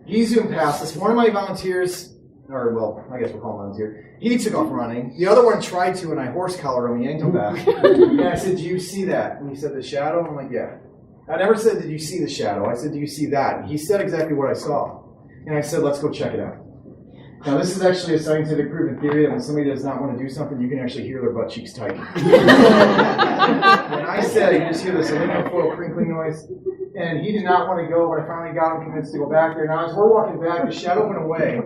S9: He zoomed past us. One of my volunteers, or, well, I guess we'll call him volunteer. He took off running. The other one tried to, and I horse collared him and yanked him back. And I said, do you see that? And he said, the shadow? I'm like, yeah. I never said, did you see the shadow? I said, do you see that? And he said exactly what I saw. And I said, let's go check it out. Now, this is actually a scientific proven theory that when somebody does not want to do something, you can actually hear their butt cheeks tighten. When I said, you just hear this aluminum foil crinkling noise. And he did not want to go, but I finally got him convinced to go back there. Now, as we're walking back, the shadow went away.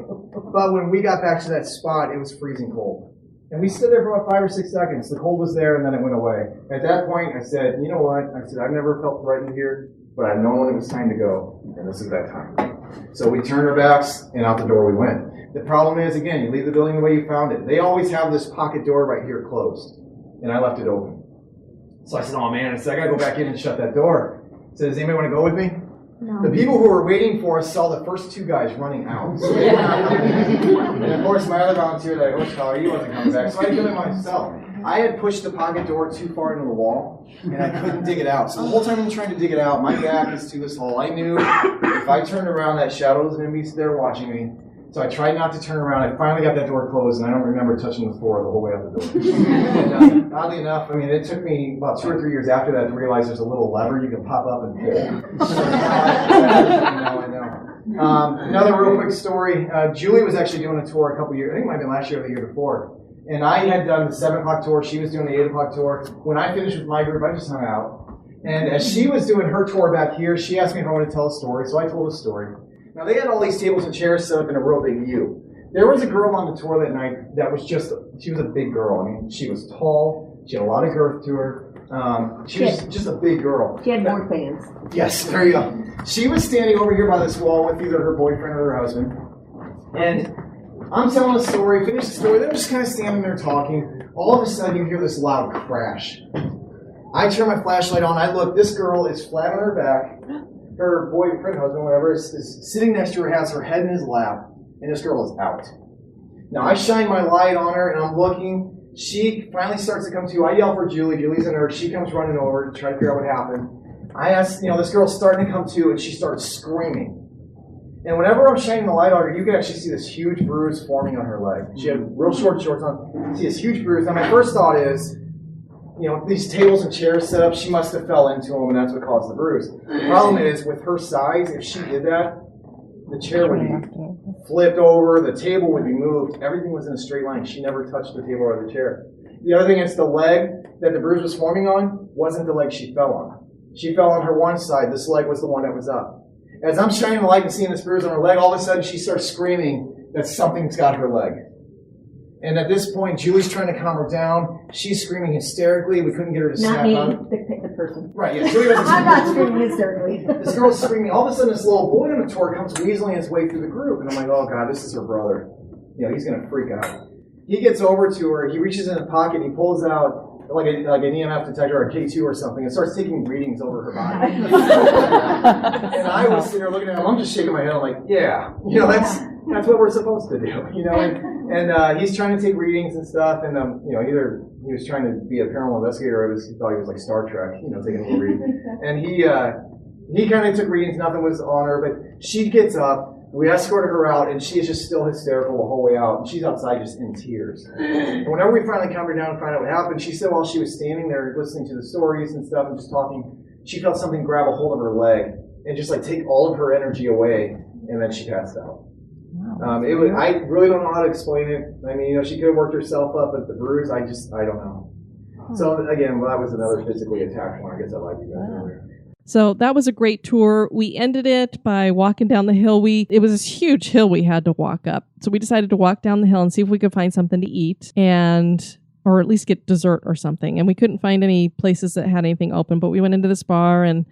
S9: But when we got back to that spot, it was freezing cold. And we stood there for about 5 or 6 seconds. The cold was there, and then it went away. At that point, I said, you know what? I said, I've never felt threatened here, but I've known when it was time to go, and this is that time. So we turned our backs, and out the door we went. The problem is, again, you leave the building the way you found it. They always have this pocket door right here closed, and I left it open. So I said, oh, man, I said, I got to go back in and shut that door. I said, does anybody want to go with me? No. The people who were waiting for us saw the first 2 guys running out. So they were not coming. And of course, my other volunteer that I horse collar, he wasn't coming back. So I did it myself. I had pushed the pocket door too far into the wall, and I couldn't dig it out. So the whole time I'm trying to dig it out, my back is to this hole. I knew if I turned around, that shadow was going to be there watching me. So I tried not to turn around. I finally got that door closed, and I don't remember touching the floor the whole way out the door. And, oddly enough, I mean, it took me about 2 or 3 years after that to realize there's a little lever you can pop up and pull. Now I know. Another real quick story. Julie was actually doing a tour a couple years, I think it might have been last year or the year before. And I had done the 7 o'clock tour. She was doing the 8 o'clock tour. When I finished with my group, I just hung out. And as she was doing her tour back here, she asked me if I wanted to tell a story, so I told a story. Now, they had all these tables and chairs set up in a real big U. There was a girl on the tour that night that was she was a big girl. I mean, she was tall. She had a lot of girth to her. She was just a big girl.
S5: She had more fans.
S9: Yes, there you go. She was standing over here by this wall with either her boyfriend or her husband. And I'm telling a story, finish the story. They're just kind of standing there talking. All of a sudden, you hear this loud crash. I turn my flashlight on. I look. This girl is flat on her back. Her boyfriend, husband, whatever, is sitting next to her, has her head in his lap, and this girl is out. Now, I shine my light on her, and I'm looking. She finally starts to come to. I yell for Julie. Julie's in her. She comes running over to try to figure out what happened. I asked, this girl's starting to come to, and she starts screaming. And whenever I'm shining the light on her, you can actually see this huge bruise forming on her leg. She had real short shorts on. You see this huge bruise. Now, my first thought is, these tables and chairs set up, she must have fell into them, and that's what caused the bruise. The problem is, with her size, if she did that, the chair would be flipped over, the table would be moved, everything was in a straight line. She never touched the table or the chair. The other thing is, the leg that the bruise was forming on wasn't the leg she fell on. She fell on her one side. This leg was the one that was up. As I'm shining the light and seeing this bruise on her leg, all of a sudden she starts screaming that something's got her leg. And at this point, Julie's trying to calm her down. She's screaming hysterically. We couldn't get her to snap on.
S5: The person.
S9: Right, yeah. Julie wasn't
S5: I'm not screaming hysterically.
S9: This girl's screaming. All of a sudden, this little boy on the tour comes weaseling his way through the group. And I'm like, oh, God, this is her brother. He's going to freak out. He gets over to her. He reaches in his pocket. He pulls out like an EMF detector or a K2 or something and starts taking readings over her body. And I was sitting there looking at him. I'm just shaking my head. I'm like, yeah, that's what we're supposed to do, And he's trying to take readings and stuff, and either he was trying to be a paranormal investigator, or he thought he was like Star Trek, taking a little reading. And he kind of took readings. Nothing was on her, but she gets up. We escorted her out, and she is just still hysterical the whole way out. And she's outside just in tears. And whenever we finally calmed her down and find out what happened, she said while she was standing there listening to the stories and stuff and just talking, she felt something grab a hold of her leg and just like take all of her energy away, and then she passed out. Wow. I really don't know how to explain it. I mean, she could have worked herself up, but the bruise, I don't know. So again, that was another physically attacked one. I guess I like you guys earlier.
S1: So that was a great tour. We ended it by walking down the hill. It was this huge hill we had to walk up. So we decided to walk down the hill and see if we could find something to eat or at least get dessert or something. And we couldn't find any places that had anything open, but we went into this bar and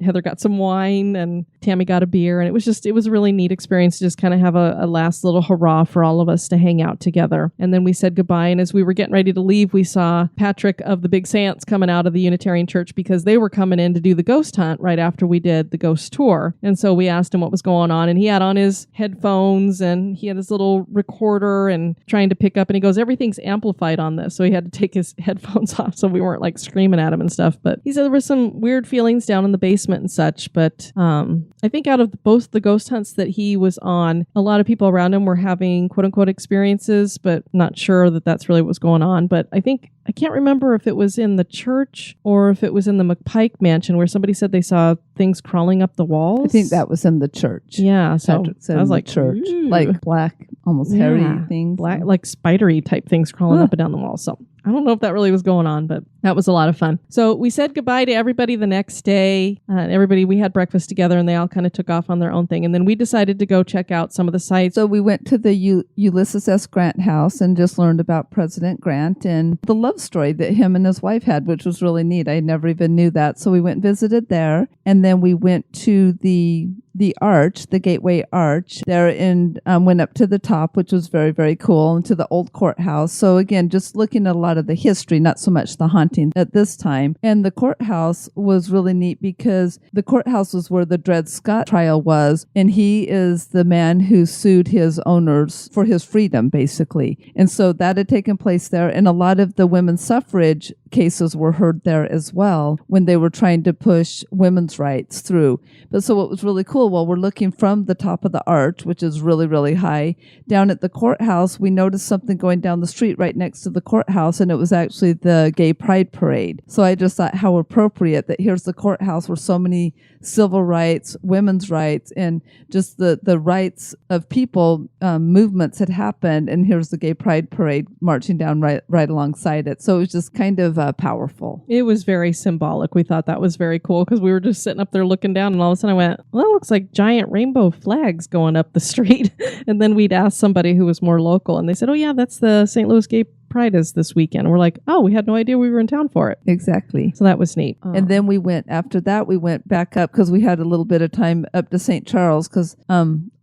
S1: Heather got some wine and Tammie got a beer. And it was a really neat experience to just kind of have a last little hurrah for all of us to hang out together. And then we said goodbye. And as we were getting ready to leave, we saw Patrick of the Big Saints coming out of the Unitarian Church because they were coming in to do the ghost hunt right after we did the ghost tour. And so we asked him what was going on, and he had on his headphones and he had his little recorder and trying to pick up, and he goes, everything's amplified on this. So he had to take his headphones off so we weren't like screaming at him and stuff. But he said there were some weird feelings down in the basement and such. But I think out of both the ghost hunts that he was on, a lot of people around him were having quote unquote experiences, but not sure that that's really what was going on. But I can't remember if it was in the church or if it was in the McPike mansion where somebody said they saw things crawling up the walls.
S2: I think that was in the church.
S1: Yeah. So I was like,
S2: church,
S1: ooh.
S2: like black, almost hairy things.
S1: Black, like spidery type things crawling up and down the wall. So I don't know if that really was going on, but that was a lot of fun. So we said goodbye to everybody the next day. We had breakfast together and they all kind of took off on their own thing. And then we decided to go check out some of the sites.
S2: So we went to the Ulysses S. Grant house and just learned about President Grant and the love story that him and his wife had, which was really neat. I never even knew that. So we went and visited there. And then we went to the arch, the Gateway Arch there, and went up to the top, which was very, very cool, and to the old courthouse. So again, just looking at a lot of the history, not so much the haunting at this time. And the courthouse was really neat because the courthouse was where the Dred Scott trial was, and he is the man who sued his owners for his freedom, basically. And so that had taken place there, and a lot of the women's suffrage cases were heard there as well when they were trying to push women's rights through. But so what was really cool, while we're looking from the top of the arch, which is really, really high, down at the courthouse, we noticed something going down the street right next to the courthouse, and it was actually the Gay Pride Parade. So I just thought how appropriate that here's the courthouse where so many civil rights, women's rights, and just the rights of people movements had happened, and here's the Gay Pride Parade marching down right alongside it. So it was just kind of powerful.
S1: It was very symbolic. We thought that was very cool because we were just sitting up there looking down, and all of a sudden I went, well, that looks like giant rainbow flags going up the street. And then we'd ask somebody who was more local, and they said, oh yeah, that's the St. Louis Gay Pride is this weekend. And we're like, oh, we had no idea we were in town for it.
S2: Exactly.
S1: So that was neat.
S2: And then we went back up because we had a little bit of time up to St. Charles, because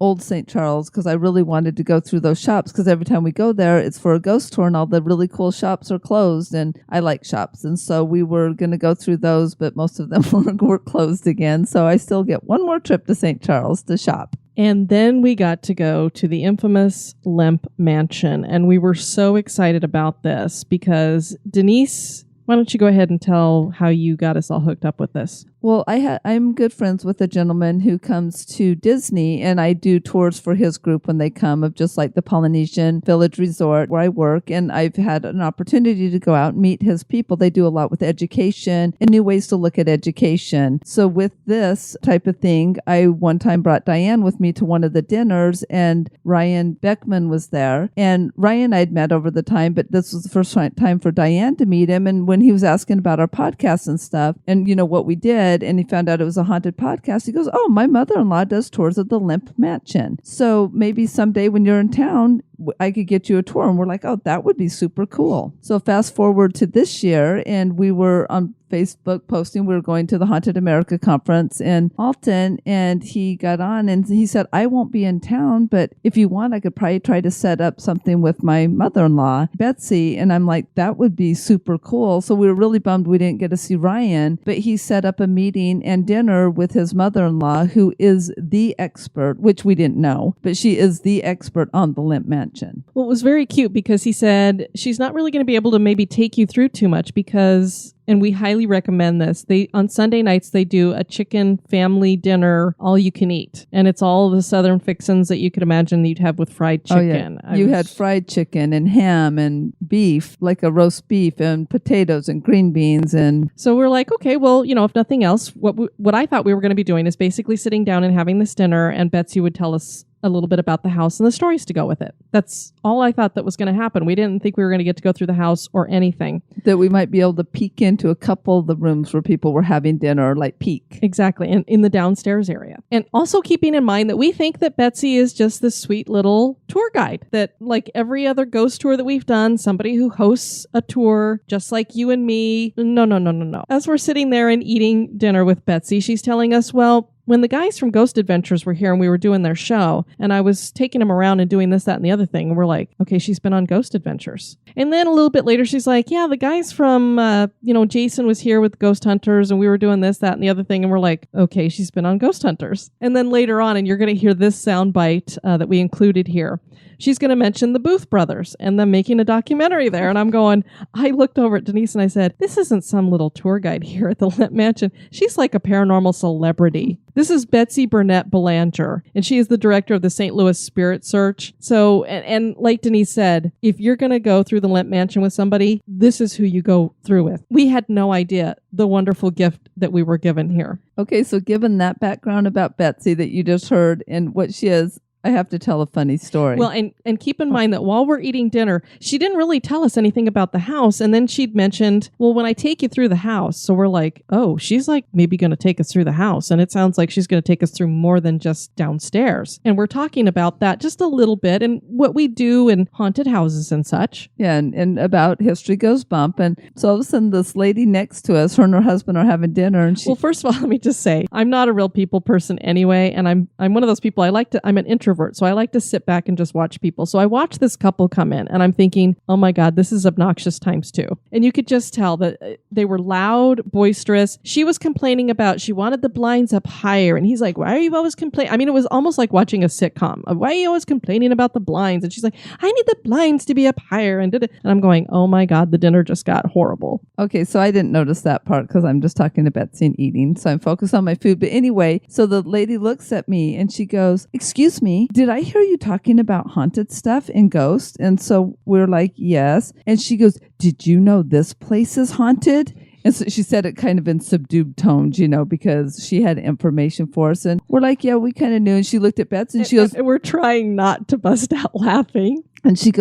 S2: old St. Charles, because I really wanted to go through those shops, because every time we go there, it's for a ghost tour and all the really cool shops are closed, and I like shops. And so we were going to go through those, but most of them were closed again. So I still get one more trip to St. Charles to shop.
S1: And then we got to go to the infamous Lemp Mansion. And we were so excited about this because Denise, why don't you go ahead and tell how you got us all hooked up with this?
S2: Well, I'm good friends with a gentleman who comes to Disney, and I do tours for his group when they come, of just like the Polynesian Village Resort where I work, and I've had an opportunity to go out and meet his people. They do a lot with education and new ways to look at education. So with this type of thing, I one time brought Diane with me to one of the dinners, and Ryan Beckman was there. And Ryan I'd met over the time, but this was the first time for Diane to meet him. And when he was asking about our podcast and stuff, and what we did, and he found out it was a haunted podcast, he goes, oh, my mother-in-law does tours of the Lemp Mansion. So maybe someday when you're in town, I could get you a tour. And we're like, oh, that would be super cool. So fast forward to this year, and we were on Facebook posting. We were going to the Haunted America conference in Alton, and he got on and he said, I won't be in town, but if you want, I could probably try to set up something with my mother-in-law, Betsy. And I'm like, that would be super cool. So we were really bummed we didn't get to see Ryan, but he set up a meeting and dinner with his mother-in-law, who is the expert, which we didn't know, but she is the expert on the Lemp Mansion.
S1: Well, it was very cute because he said she's not really going to be able to maybe take you through too much because, and we highly recommend this, on Sunday nights they do a chicken family dinner, all you can eat. And it's all the southern fixins that you could imagine you'd have with fried chicken.
S2: Oh, yeah. You had fried chicken and ham and beef, like a roast beef, and potatoes and green beans. And
S1: so we're like, okay, well, if nothing else, what I thought we were going to be doing is basically sitting down and having this dinner, and Betsy would tell us a little bit about the house and the stories to go with it. That's all I thought that was going to happen. We didn't think we were going to get to go through the house or anything.
S2: That we might be able to peek into a couple of the rooms where people were having dinner, like peek.
S1: Exactly, and in the downstairs area. And also keeping in mind that we think that Betsy is just this sweet little tour guide, that like every other ghost tour that we've done, somebody who hosts a tour, just like you and me. No. As we're sitting there and eating dinner with Betsy, she's telling us, well, when the guys from Ghost Adventures were here and we were doing their show, and I was taking them around and doing this, that, and the other thing, and we're like, okay, she's been on Ghost Adventures. And then a little bit later, she's like, yeah, the guys from, Jason was here with Ghost Hunters, and we were doing this, that, and the other thing, and we're like, okay, she's been on Ghost Hunters. And then later on, and you're going to hear this soundbite that we included here, she's going to mention the Booth brothers and them making a documentary there. And I'm going, I looked over at Denise and I said, this isn't some little tour guide here at the Lemp Mansion. She's like a paranormal celebrity. This is Betsy Burnett Belanger, and she is the director of the St. Louis Spirit Search. So, and like Denise said, if you're going to go through the Lemp Mansion with somebody, this is who you go through with. We had no idea the wonderful gift that we were given here.
S2: Okay, so given that background about Betsy that you just heard and what she is, I have to tell a funny story.
S1: Well, and keep in mind that while we're eating dinner, she didn't really tell us anything about the house. And then she'd mentioned, well, when I take you through the house. So we're like, oh, she's like maybe going to take us through the house. And it sounds like she's going to take us through more than just downstairs. And we're talking about that just a little bit and what we do in haunted houses and such.
S2: Yeah, and about History Goes Bump. And so all of a sudden this lady next to us, her and her husband are having dinner. And
S1: well, first of all, let me just say, I'm not a real people person anyway. And I'm one of those people, I'm an introvert. So I like to sit back and just watch people. So I watched this couple come in and I'm thinking, oh my God, this is obnoxious times two. And you could just tell that they were loud, boisterous. She was complaining about, she wanted the blinds up higher. And he's like, why are you always complaining? I mean, it was almost like watching a sitcom. Why are you always complaining about the blinds? And she's like, I need the blinds to be up higher. And I'm going, oh my God, the dinner just got horrible.
S2: Okay, so I didn't notice that part because I'm just talking to Betsy and eating. So I'm focused on my food. But anyway, so the lady looks at me and she goes, excuse me, did I hear you talking about haunted stuff and ghosts? And so we're like, yes. And she goes, did you know this place is haunted? And so she said it kind of in subdued tones, because she had information for us. And we're like, yeah, we kind of knew. And she looked at Betsy and she goes,
S1: and we're trying not to bust out laughing.
S2: And she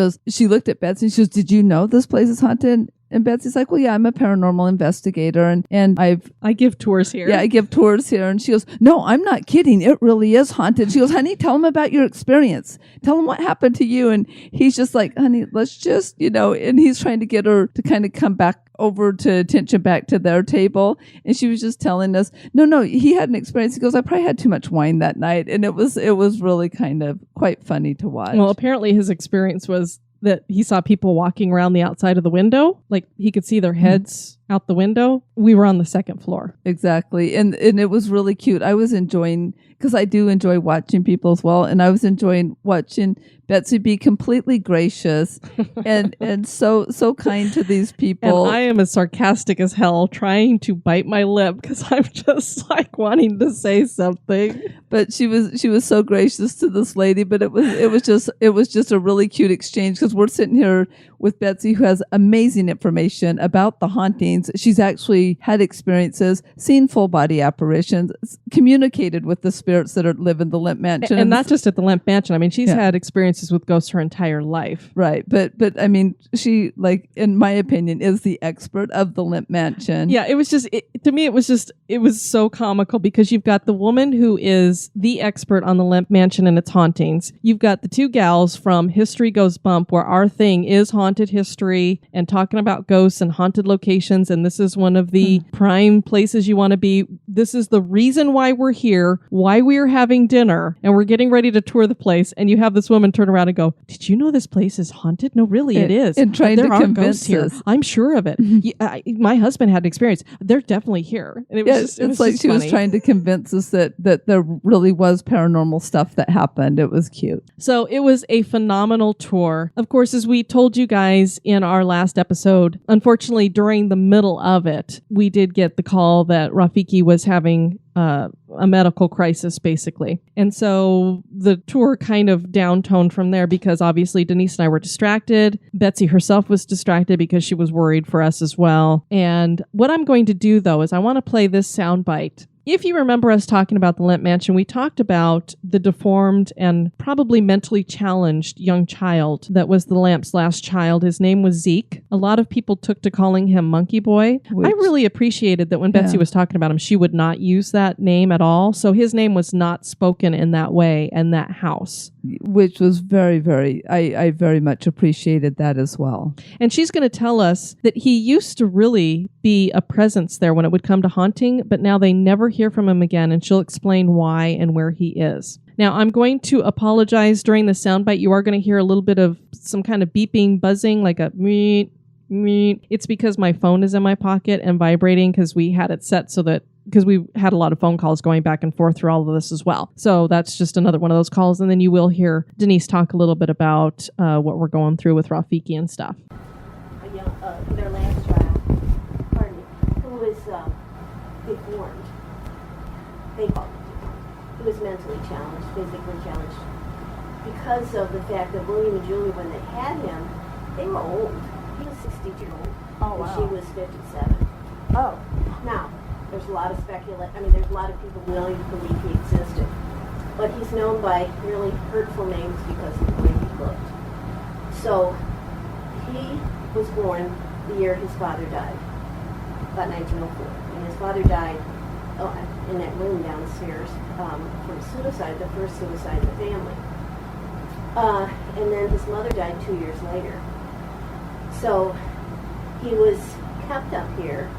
S2: looked at Betsy and she goes, did you know this place is haunted? And Betsy's like, well, yeah, I'm a paranormal investigator and
S1: I give tours here.
S2: Yeah, I give tours here. And she goes, no, I'm not kidding. It really is haunted. She goes, honey, tell them about your experience. Tell them what happened to you. And he's just like, honey, let's just, and he's trying to get her to kind of come back over to attention back to their table. And she was just telling us, no, he had an experience. He goes, I probably had too much wine that night. And it was really kind of quite funny to watch.
S1: Well, apparently his experience was that he saw people walking around the outside of the window. Like he could see their heads out the window. We were on the second floor.
S2: Exactly. And it was really cute. I was enjoying, because I do enjoy watching people as well. And I was enjoying watching Betsy be completely gracious and so kind to these people.
S1: And I am as sarcastic as hell trying to bite my lip because I'm just like wanting to say something.
S2: But she was so gracious to this lady. But it was just a really cute exchange because we're sitting here with Betsy, who has amazing information about the hauntings. She's actually had experiences, seen full body apparitions, communicated with the spirits that live in the Lemp Mansion.
S1: And not just at the Lemp Mansion. I mean, she's had experiences with ghosts her entire life.
S2: Right. But I mean, she, like, in my opinion, is the expert of the Lemp Mansion.
S1: Yeah, it was just, to me, it was so comical because you've got the woman who is the expert on the Lemp Mansion and its hauntings. You've got the two gals from History Goes Bump, where our thing is haunted history and talking about ghosts and haunted locations and this is one of the prime places you want to be. This is the reason why we're here, why we are having dinner, and we're getting ready to tour the place. And you have this woman turn around and go, "Did you know this place is haunted?" "No, really, it is."
S2: And trying
S1: there
S2: to
S1: are
S2: convince
S1: ghosts here.
S2: us.
S1: I'm sure of it. My husband had an experience. They're definitely here. And it was
S2: It's like she was trying to convince us that there really was paranormal stuff that happened. It was cute.
S1: So it was a phenomenal tour. Of course, as we told you guys in our last episode, unfortunately, during the middle of it, we did get the call that Rafiki was having a medical crisis, basically. And so the tour kind of downtoned from there because obviously Denise and I were distracted. Betsy herself was distracted because she was worried for us as well. And what I'm going to do, though, is I want to play this soundbite. If you remember us talking about the Lemp Mansion, we talked about the deformed and probably mentally challenged young child that was the Lamp's last child. His name was Zeke. A lot of people took to calling him Monkey Boy. I really appreciated that when Betsy was talking about him, she would not use that name at all. So his name was not spoken in that way in that house.
S2: Which was very, very, I very much appreciated that as well.
S1: And she's going to tell us that he used to really be a presence there when it would come to haunting, but now they never hear from him again, and she'll explain why and where he is. Now, I'm going to apologize during the soundbite. You are going to hear a little bit of some kind of beeping, buzzing, like a meet. It's because my phone is in my pocket and vibrating because we had it set so that because we had a lot of phone calls going back and forth through all of this as well. So that's just another one of those calls. And then you will hear Denise talk a little bit about what we're going through with Rafiki and stuff.
S11: Their last child, who was deformed. They called him deformed. He was mentally challenged, physically challenged. Because of the fact that William and Julie, when they had him, they were old. He was 60-year-old.
S5: Oh, wow.
S11: And she was 57.
S5: Oh.
S11: Now, there's a lot of there's a lot of people who don't even believe he existed. But he's known by really hurtful names because of the way he looked. So, he was born the year his father died, about 1904. And his father died in that room downstairs from suicide, the first suicide in the family. And then his mother died 2 years later. So he was kept up here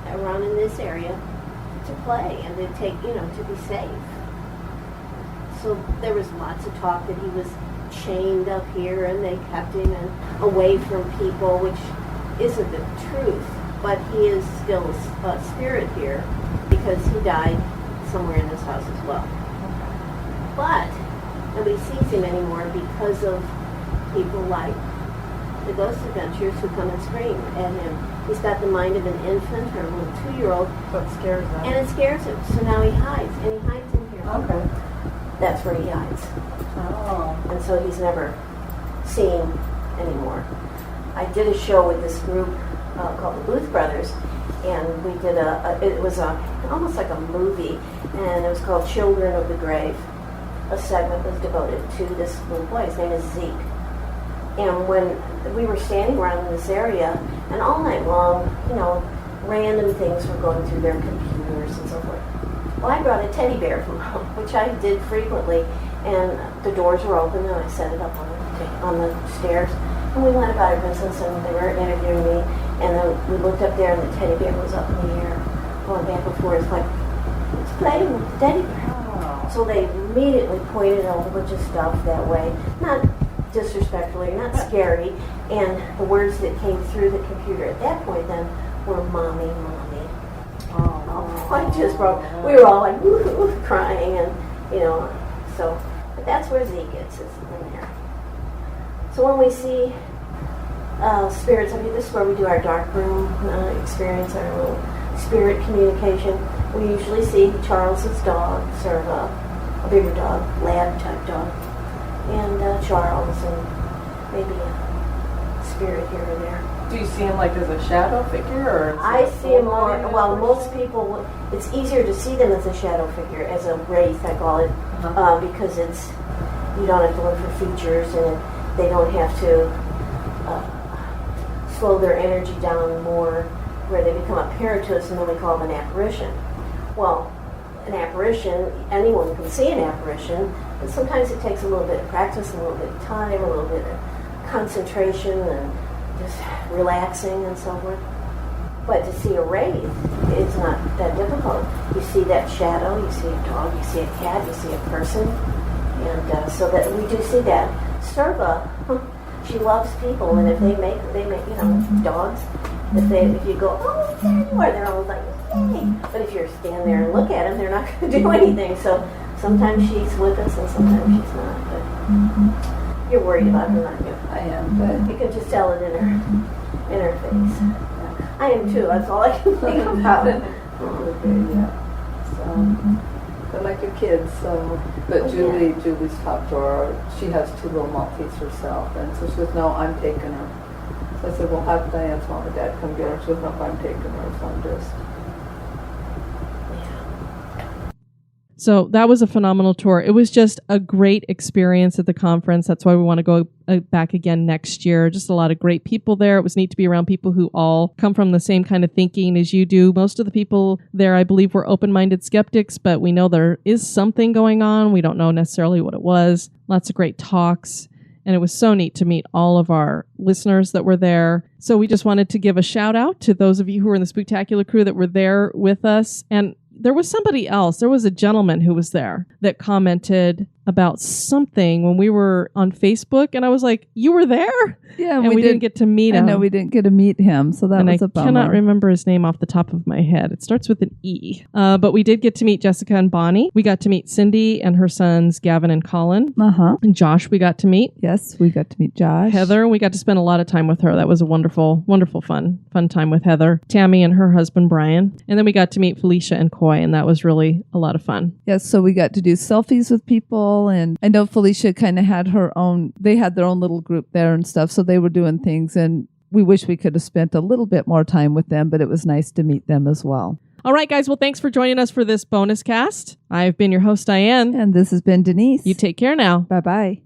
S11: around in this area to play and to take, to be safe. So there was lots of talk that he was chained up here and they kept him away from people, which isn't the truth, but he is still a spirit here because he died somewhere in this house as well. But nobody sees him anymore because of people like the Ghost Adventures who come and scream at him. He's got the mind of an infant or a little 2-year-old.
S5: So it scares him.
S11: And it scares him. So now he hides, and he hides in here.
S5: Okay.
S11: That's where he hides.
S5: Oh.
S11: And so he's never seen anymore. I did a show with this group called the Booth Brothers, and we did it was almost like a movie, and it was called Children of the Grave. A segment was devoted to this little boy. His name is Zeke. And when we were standing around in this area, and all night long, random things were going through their computers and so forth. Well, I brought a teddy bear from home, which I did frequently, and the doors were open, and I set it up on the stairs. And we went about our business, and they were interviewing me, and then we looked up there, and the teddy bear was up in the air, going back and forth, like, it's playing with the teddy bear. Oh. So they immediately pointed out a bunch of stuff that way, not disrespectfully, not scary, and the words that came through the computer at that point then were mommy, mommy. Oh, I just broke. We were all like woo, crying, and so. But that's where Zeke is in there. So when we see spirits, this is where we do our dark room experience, our little spirit communication. We usually see Charles's dog, sort of a bigger dog, lab type dog, and Charles, and maybe a spirit here or there.
S5: Do you see him like as a shadow figure, or?
S11: I see him more. Well, most people. It's easier to see them as a shadow figure, as a wraith, I call it, because you don't have to look for features, and they don't have to slow their energy down more, where they become apparent to us, and then we call them an apparition. Well, an apparition, anyone can see an apparition, but sometimes it takes a little bit of practice, a little bit of time, a little bit of concentration, and just relaxing and so forth. But to see a wraith, it's not that difficult. You see that shadow, you see a dog, you see a cat, you see a person, and so that we do see that. Serva, she loves people, and if they make dogs. If you go, oh, there you are, they're all like, yay. But if you stand there and look at them, they're not going to do anything. So sometimes she's with us, and sometimes she's not. But you're worried about her, aren't you?
S2: I am, but
S11: You can just tell it in her face. I am too. That's all I can think about.
S2: They're like your kids, so. But Julie's talked to her. She has 2 little Maltese herself, and so she goes, no, I'm taking her. So I said, well, have Diane's mom and dad come get her. She goes, no, I'm taking her, so I'm just.
S1: So that was a phenomenal tour. It was just a great experience at the conference. That's why we want to go back again next year. Just a lot of great people there. It was neat to be around people who all come from the same kind of thinking as you do. Most of the people there, I believe, were open-minded skeptics, but we know there is something going on. We don't know necessarily what it was. Lots of great talks. And it was so neat to meet all of our listeners that were there. So we just wanted to give a shout out to those of you who were in the Spooktacular Crew that were there with us. And there was somebody else. There was a gentleman who was there that commented about something when we were on Facebook. And I was like, you were there?
S2: Yeah.
S1: And we didn't get to meet him.
S2: I know we didn't get to meet him. So that was a bummer.
S1: I cannot remember his name off the top of my head. It starts with an E. But we did get to meet Jessica and Bonnie. We got to meet Cindy and her sons, Gavin and Colin. And Josh, we got to meet.
S2: Yes, we got to meet Josh.
S1: Heather, we got to spend a lot of time with her. That was a wonderful, wonderful, fun time with Heather. Tammie and her husband, Brian. And then we got to meet Felicia and Coy, and that was really a lot of fun.
S2: Yes, so we got to do selfies with people, and I know Felicia kind of had they had their own little group there and stuff, so they were doing things, and we wish we could have spent a little bit more time with them, but it was nice to meet them as well.
S1: All right, guys. Well, thanks for joining us for this bonus cast. I've been your host, Diane.
S2: And this has been Denise.
S1: You take care now.
S2: Bye-bye.